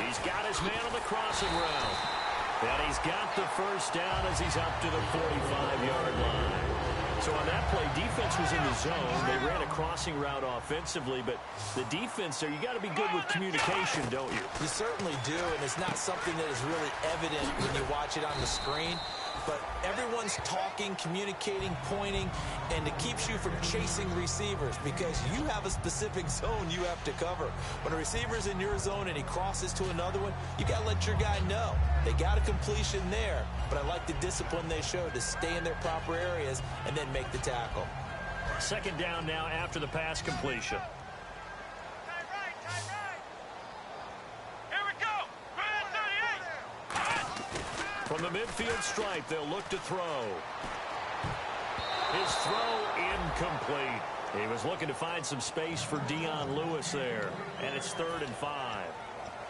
He's got his man on the crossing route. And he's got the 1st down as he's up to the 45-yard line. So on that play, defense was in the zone. They ran a crossing route offensively, but the defense there, you got to be good with communication, don't you? You certainly do, and it's not something that is really evident when you watch it on the screen. But everyone's talking, communicating, pointing, and it keeps you from chasing receivers because you have a specific zone you have to cover. When a receiver's in your zone and he crosses to another one, you got to let your guy know. They got a completion there, but I like the discipline they showed to stay in their proper areas and then make the tackle. 2nd down now after the pass completion. From the midfield stripe, they'll look to throw. His throw incomplete. He was looking to find some space for Dion Lewis there, and it's 3rd and 5.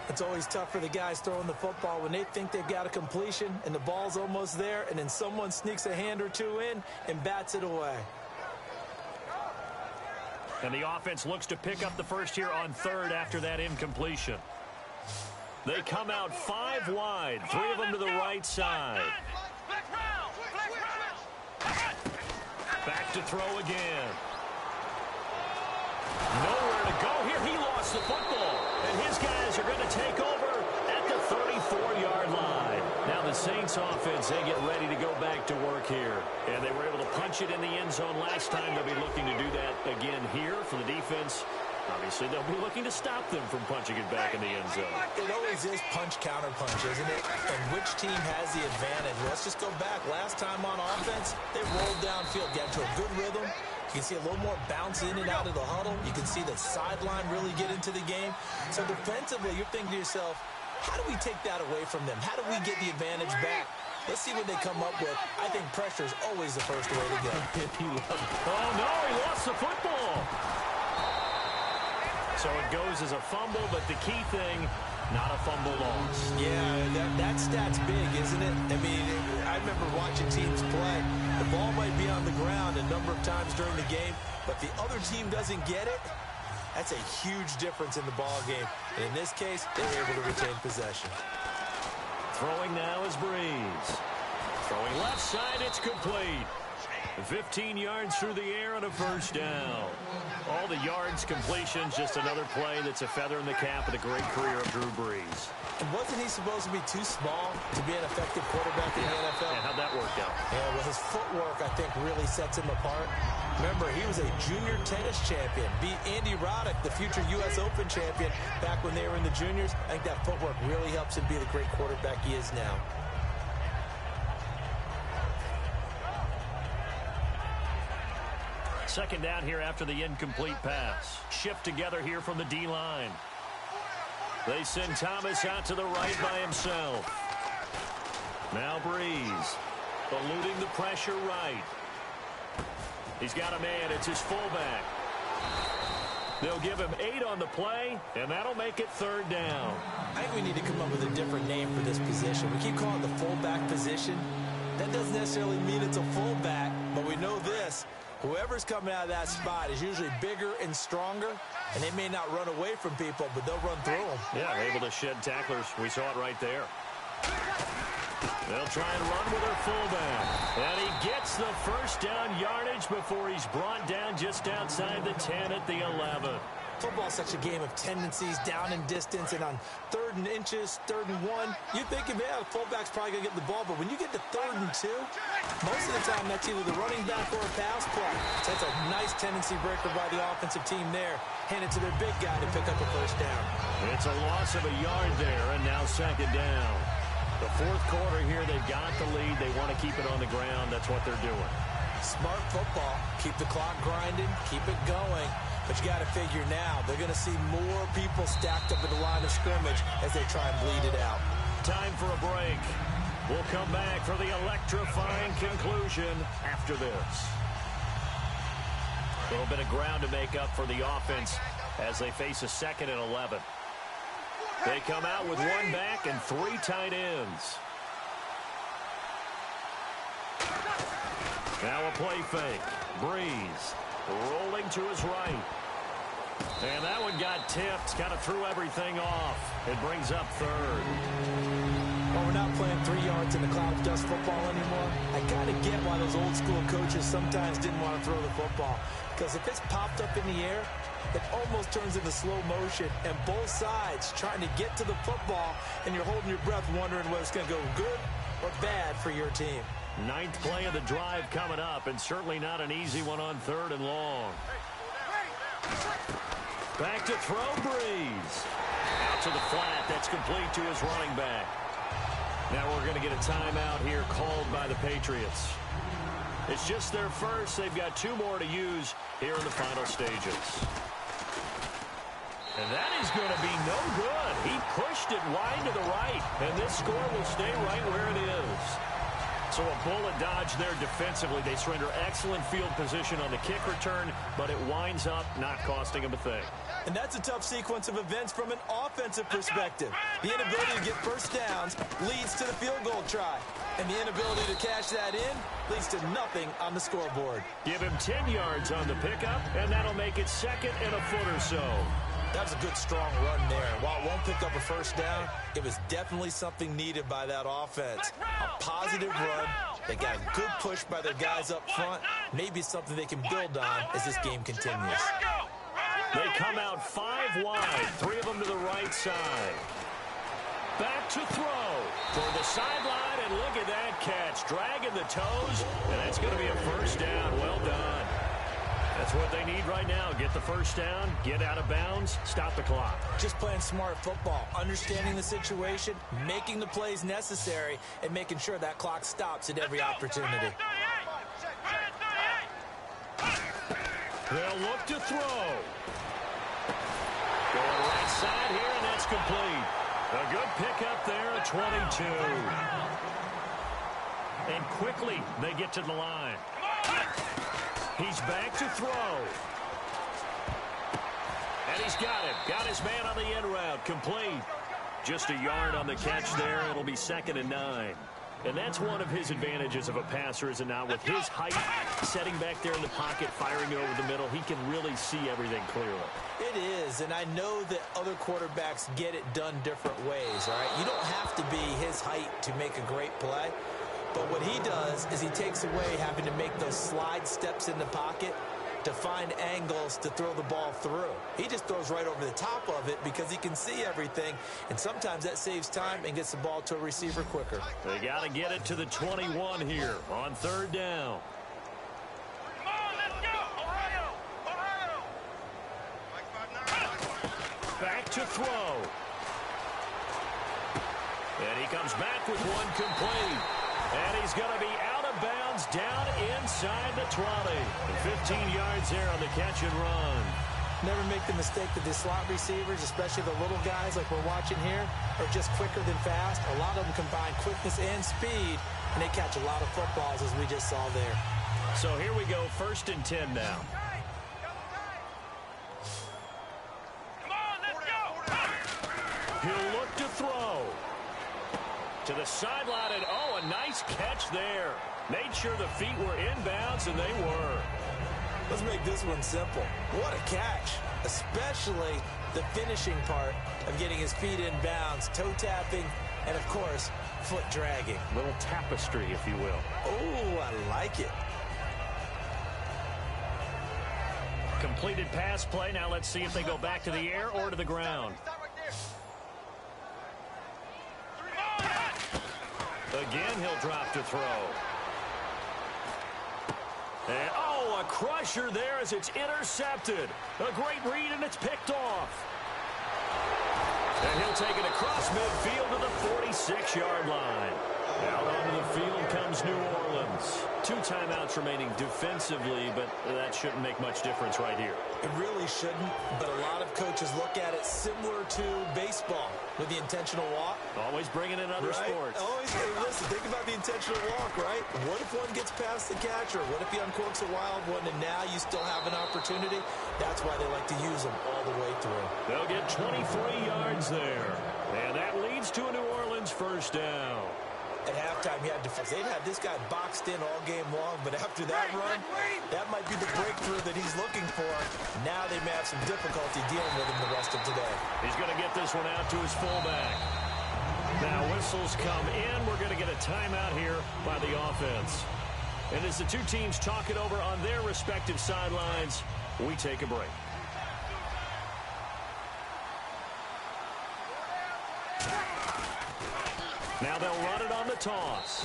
It's always tough for the guys throwing the football when they think they've got a completion and the ball's almost there, and then someone sneaks a hand or two in and bats it away. And the offense looks to pick up the 1st here on 3rd after that incompletion. They come out 5 wide, 3 of them to the right side. Back to throw again. Nowhere to go here. He lost the football. And his guys are going to take over at the 34-yard line. Now the Saints offense, they get ready to go back to work here. And they were able to punch it in the end zone last time. They'll be looking to do that again here for the defense. Obviously, they'll be looking to stop them from punching it back in the end zone. It always is punch-counter-punch, isn't it? And which team has the advantage? Let's just go back. Last time on offense, they rolled downfield, got to a good rhythm, You can see a little more bounce in and out of the huddle. You can see the sideline really get into the game. So defensively, you're thinking to yourself, how do we take that away from them? How do we get the advantage back? Let's see what they come up with. I think pressure is always the first way to go. Oh, no, he lost the football. So it goes as a fumble, but the key thing, not a fumble loss. Yeah, that stat's big, isn't it? I mean, I remember watching teams play. The ball might be on the ground a number of times during the game, but the other team doesn't get it. That's a huge difference in the ball game. And in this case, they were able to retain possession. Throwing now is Breeze. Throwing left side, it's complete. 15 yards through the air and a first down. All the yards, completions, just another play that's a feather in the cap of the great career of Drew Brees. And wasn't he supposed to be too small to be an effective quarterback in the NFL? And how'd that work out? Yeah, well, his footwork, I think, really sets him apart. Remember, he was a junior tennis champion, beat Andy Roddick, the future U.S. Open champion, back when they were in the juniors. I think that footwork really helps him be the great quarterback he is now. Second down here after the incomplete pass. Shift together here from the D-line. They send Thomas out to the right by himself. Now Breeze, eluding the pressure right. He's got a man. It's his fullback. They'll give him 8 on the play, and that'll make it third down. I think we need to come up with a different name for this position. We keep calling it the fullback position. That doesn't necessarily mean it's a fullback, but we know this. Whoever's coming out of that spot is usually bigger and stronger, and they may not run away from people, but they'll run through them. Yeah, able to shed tacklers. We saw it right there. They'll try and run with their fullback. And he gets the first down yardage before he's brought down just outside the 10 at the 11. Football's such a game of tendencies, down and distance, and on 3rd and inches, 3rd and 1, you think, yeah, the fullback's probably going to get the ball, but when you get to 3rd and 2, most of the time that's either the running back or a pass play. So that's a nice tendency breaker by the offensive team there. Hand it to their big guy to pick up a first down. It's a loss of a yard there, and now second down. The fourth quarter here, they've got the lead. They want to keep it on the ground. That's what they're doing. Smart football. Keep the clock grinding. Keep it going. But you got to figure now, they're going to see more people stacked up at the line of scrimmage as they try and bleed it out. Time for a break. We'll come back for the electrifying conclusion after this. A little bit of ground to make up for the offense as they face a 2nd and 11. They come out with 1 back and 3 tight ends. Now a play fake. Breeze rolling to his right. And that one got tipped. Kind of threw everything off. It brings up 3rd. Well, we're not playing 3 yards in the cloud of dust football anymore. I got to get why those old school coaches sometimes didn't want to throw the football. Because if it's popped up in the air, it almost turns into slow motion. And both sides trying to get to the football, and you're holding your breath wondering whether it's going to go good or bad for your team. 9th play of the drive coming up, and certainly not an easy one on 3rd and long. Back to throw, Breeze. Out to the flat. That's complete to his running back. Now we're going to get a timeout here called by the Patriots. It's just their first. They've got 2 more to use here in the final stages. And that is going to be no good. He pushed it wide to the right, and this score will stay right where it is. So a bullet dodge there defensively. They surrender excellent field position on the kick return, but it winds up not costing them a thing. And that's a tough sequence of events from an offensive perspective. The inability to get first downs leads to the field goal try. And the inability to cash that in leads to nothing on the scoreboard. Give him 10 yards on the pickup, and that'll make it 2nd and a foot or so. That was a good, strong run there. While it won't pick up a first down, it was definitely something needed by that offense. A positive run. They got a good push by their guys up front. Maybe something they can build on as this game continues. They come out 5 wide, 3 of them to the right side. Back to throw toward the sideline, and look at that catch. Dragging the toes, and that's going to be a first down. Well done. That's what they need right now. Get the first down, get out of bounds, stop the clock. Just playing smart football, understanding the situation, making the plays necessary, and making sure that clock stops at every opportunity. They'll look to throw. Going right side here, and that's complete. A good pickup there at 22. And quickly, they get to the line. He's back to throw. And he's got it. Got his man on the end route. Complete. Just a yard on the catch there. It'll be 2nd and 9. And that's one of his advantages of a passer, is it not? With his height, setting back there in the pocket, firing it over the middle, he can really see everything clearly. It is, and I know that other quarterbacks get it done different ways, all right? You don't have to be his height to make a great play. But what he does is he takes away having to make those slide steps in the pocket to find angles to throw the ball through. He just throws right over the top of it because he can see everything, and sometimes that saves time and gets the ball to a receiver quicker. They got to get it to the 21 here on 3rd down. Come on, let's go! Ohio! Back to throw. And he comes back with one complete. And he's going to be out of bounds down inside the 20. 15 yards there on the catch and run. Never make the mistake that the slot receivers, especially the little guys like we're watching here, are just quicker than fast. A lot of them combine quickness and speed, and they catch a lot of footballs, as we just saw there. So here we go, 1st and 10 now. Come on, let's go! He'll look to throw. To the sideline, and a nice catch there. Made sure the feet were inbounds, and they were. Let's make this one simple. What a catch, especially the finishing part of getting his feet in bounds, toe tapping, and, of course, foot dragging. Little tapestry, if you will. Oh, I like it. Completed pass play. Now let's see if they go back to the air or to the ground. Again, he'll drop to throw. And, a crusher there as it's intercepted. A great read, and it's picked off. And he'll take it across midfield to the 46-yard line. Out onto the field comes New Orleans. 2 timeouts remaining defensively, but that shouldn't make much difference right here. It really shouldn't, but a lot of coaches look at it similar to baseball with the intentional walk. Always bringing in other sports. Always, listen, think about the intentional walk, right? What if one gets past the catcher? What if he uncorks a wild one and now you still have an opportunity? That's why they like to use them all the way through. They'll get 23 yards there. And that leads to a New Orleans 1st down. At halftime, they'd had this guy boxed in all game long, but after that run, that might be the breakthrough that he's looking for. Now they may have some difficulty dealing with him the rest of today. He's going to get this one out to his fullback. Now whistles come in. We're going to get a timeout here by the offense. And as the two teams talk it over on their respective sidelines, we take a break. Now they'll run it on the toss.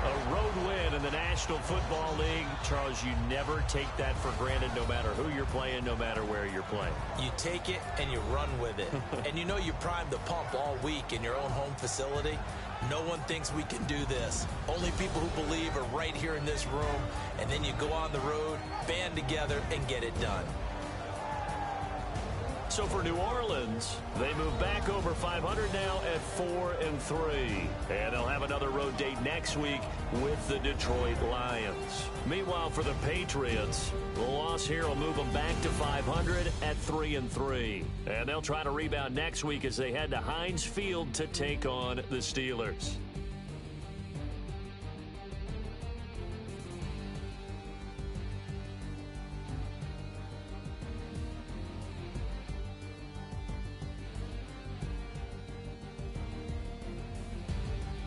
A road win in the National Football League. Charles, you never take that for granted no matter who you're playing, no matter where you're playing. You take it and you run with it. And you know you primed the pump all week in your own home facility. No one thinks we can do this. Only people who believe are right here in this room. And then you go on the road, band together, and get it done. So for New Orleans, they move back over 500 now at 4-3. And they'll have another road date next week with the Detroit Lions. Meanwhile, for the Patriots, the loss here will move them back to 500 at 3-3. And they'll try to rebound next week as they head to Heinz Field to take on the Steelers.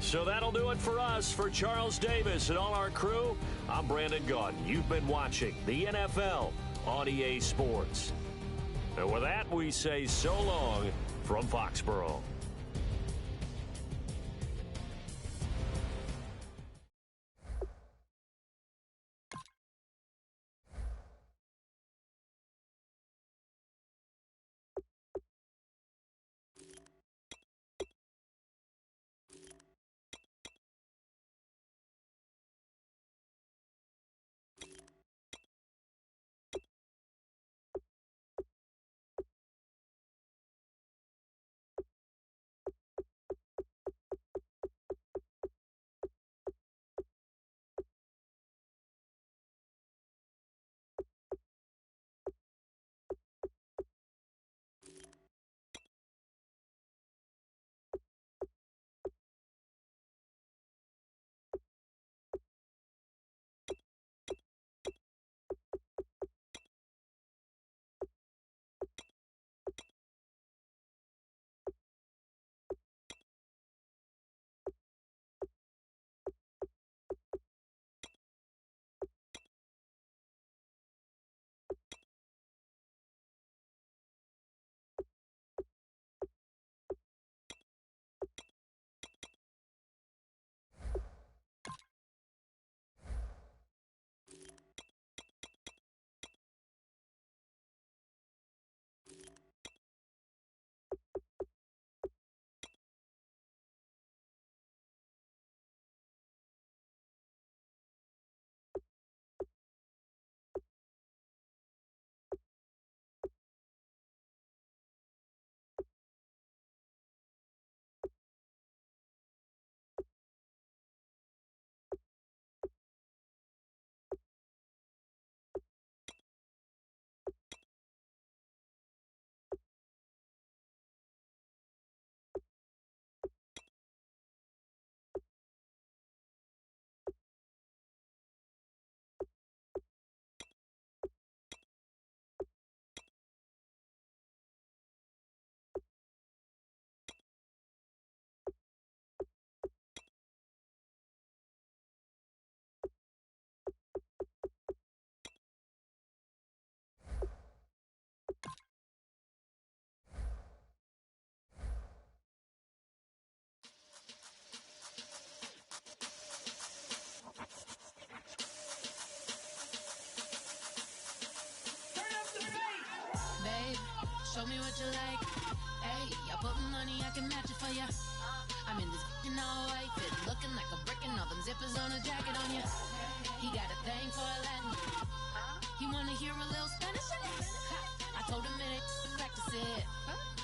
So that'll do it for us. For Charles Davis and all our crew, I'm Brandon Gaudin. You've been watching the NFL on EA Sports. And with that, we say so long from Foxborough. you like. Hey, I put money, I can match it for ya. I'm in this all white fit, looking like a brick and all them zippers on a jacket on ya. He got a thing for Latin. He wanna hear a little Spanish in it. I told him it ain't practice it.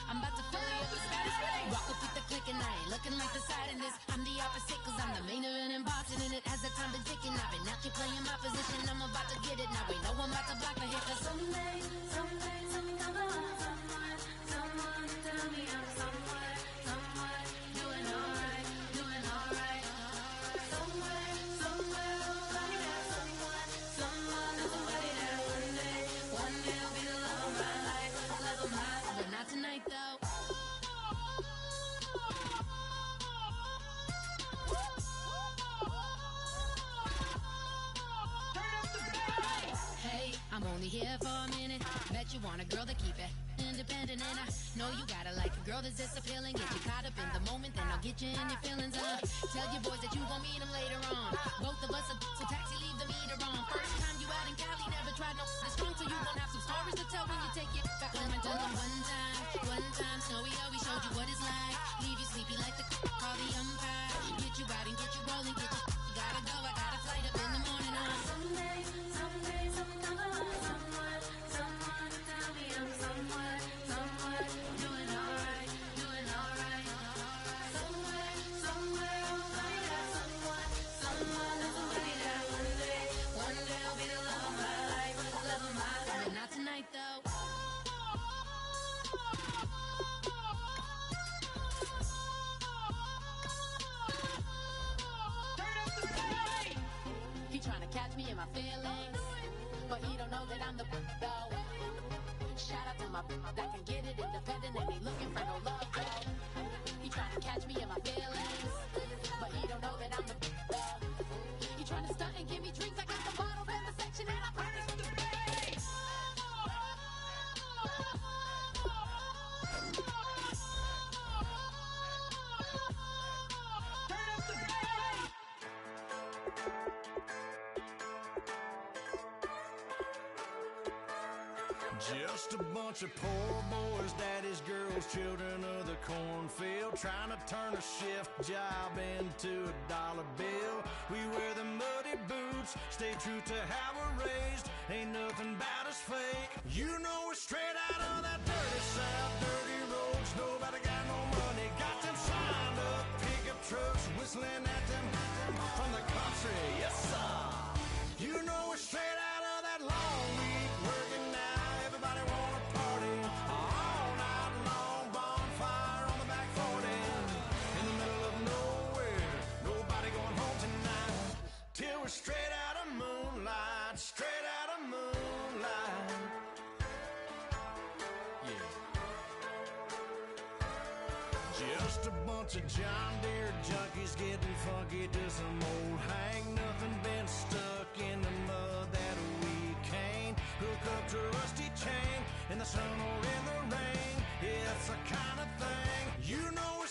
I'm about to fully up the Spanish thing. Rock up with the click and I ain't looking like the side in this. I'm the opposite cause I'm the main event and boxing in it. As the time been ticking, I've been out here playing my position. I'm about to get it, now we know I'm about to block the hit. Cause someday, someone come along. Someone tell me I'm somewhere, doing alright, doing alright. Somewhere, somebody there, someone, there's somebody there. One day will be the love of my life, but not tonight though. Hey, I'm only here for a minute. Bet you want a girl to keep it independent, and I know you gotta like a girl that's this appealing. Get you caught up in the moment, then I'll get you in your feelings. Tell your boys that you gon' meet them later on. Both of us are so taxi, leave the meter on. First time you out in Cali, never tried no this strong, so you gon' have some stories to tell when you take it back home and tell them one time, Snowy always showed you what it's like. Leave you sleepy like the call the umpire. Get you out and get you rolling, get you gotta go. I got a flight up in the morning on someday, someone come along. Someone tell me I'm somewhere, doing alright, doing alright. Somewhere, somebody there, someone, there's somebody there. One day I'll be the love of my life, but not tonight though. He tryna catch me in my feelings, but he don't know that I'm the though. Shout out to my that can get it independent and ain't looking for no love though. He tryna catch me in my feelings, but he don't know that I'm the though. He tryna stunt and give me drinks. I got the bottles in the section and I promise to pay. Just a bunch of poor boys, daddy's girls, children of the cornfield, trying to turn a shift job into a dollar bill. We wear the muddy boots, stay true to how we're raised, ain't nothing about us fake. You know we're straight out of that dirty south, dirty roads, nobody got no money, got them signed up, pickup trucks, whistling at them from the country, yes sir. You know we're straight out of that long week, working now. Everybody wanna party all night long, bonfire on the back 40, in the middle of nowhere, nobody going home tonight, till we're straight out of moonlight, straight out of moonlight. Yeah. Just a bunch of John Deere junkies getting funky to some old hang, nothing been stuck in the mud that we can't hook up to a rusty chain in the sun or in the rain. Yeah, it's the kind of thing you know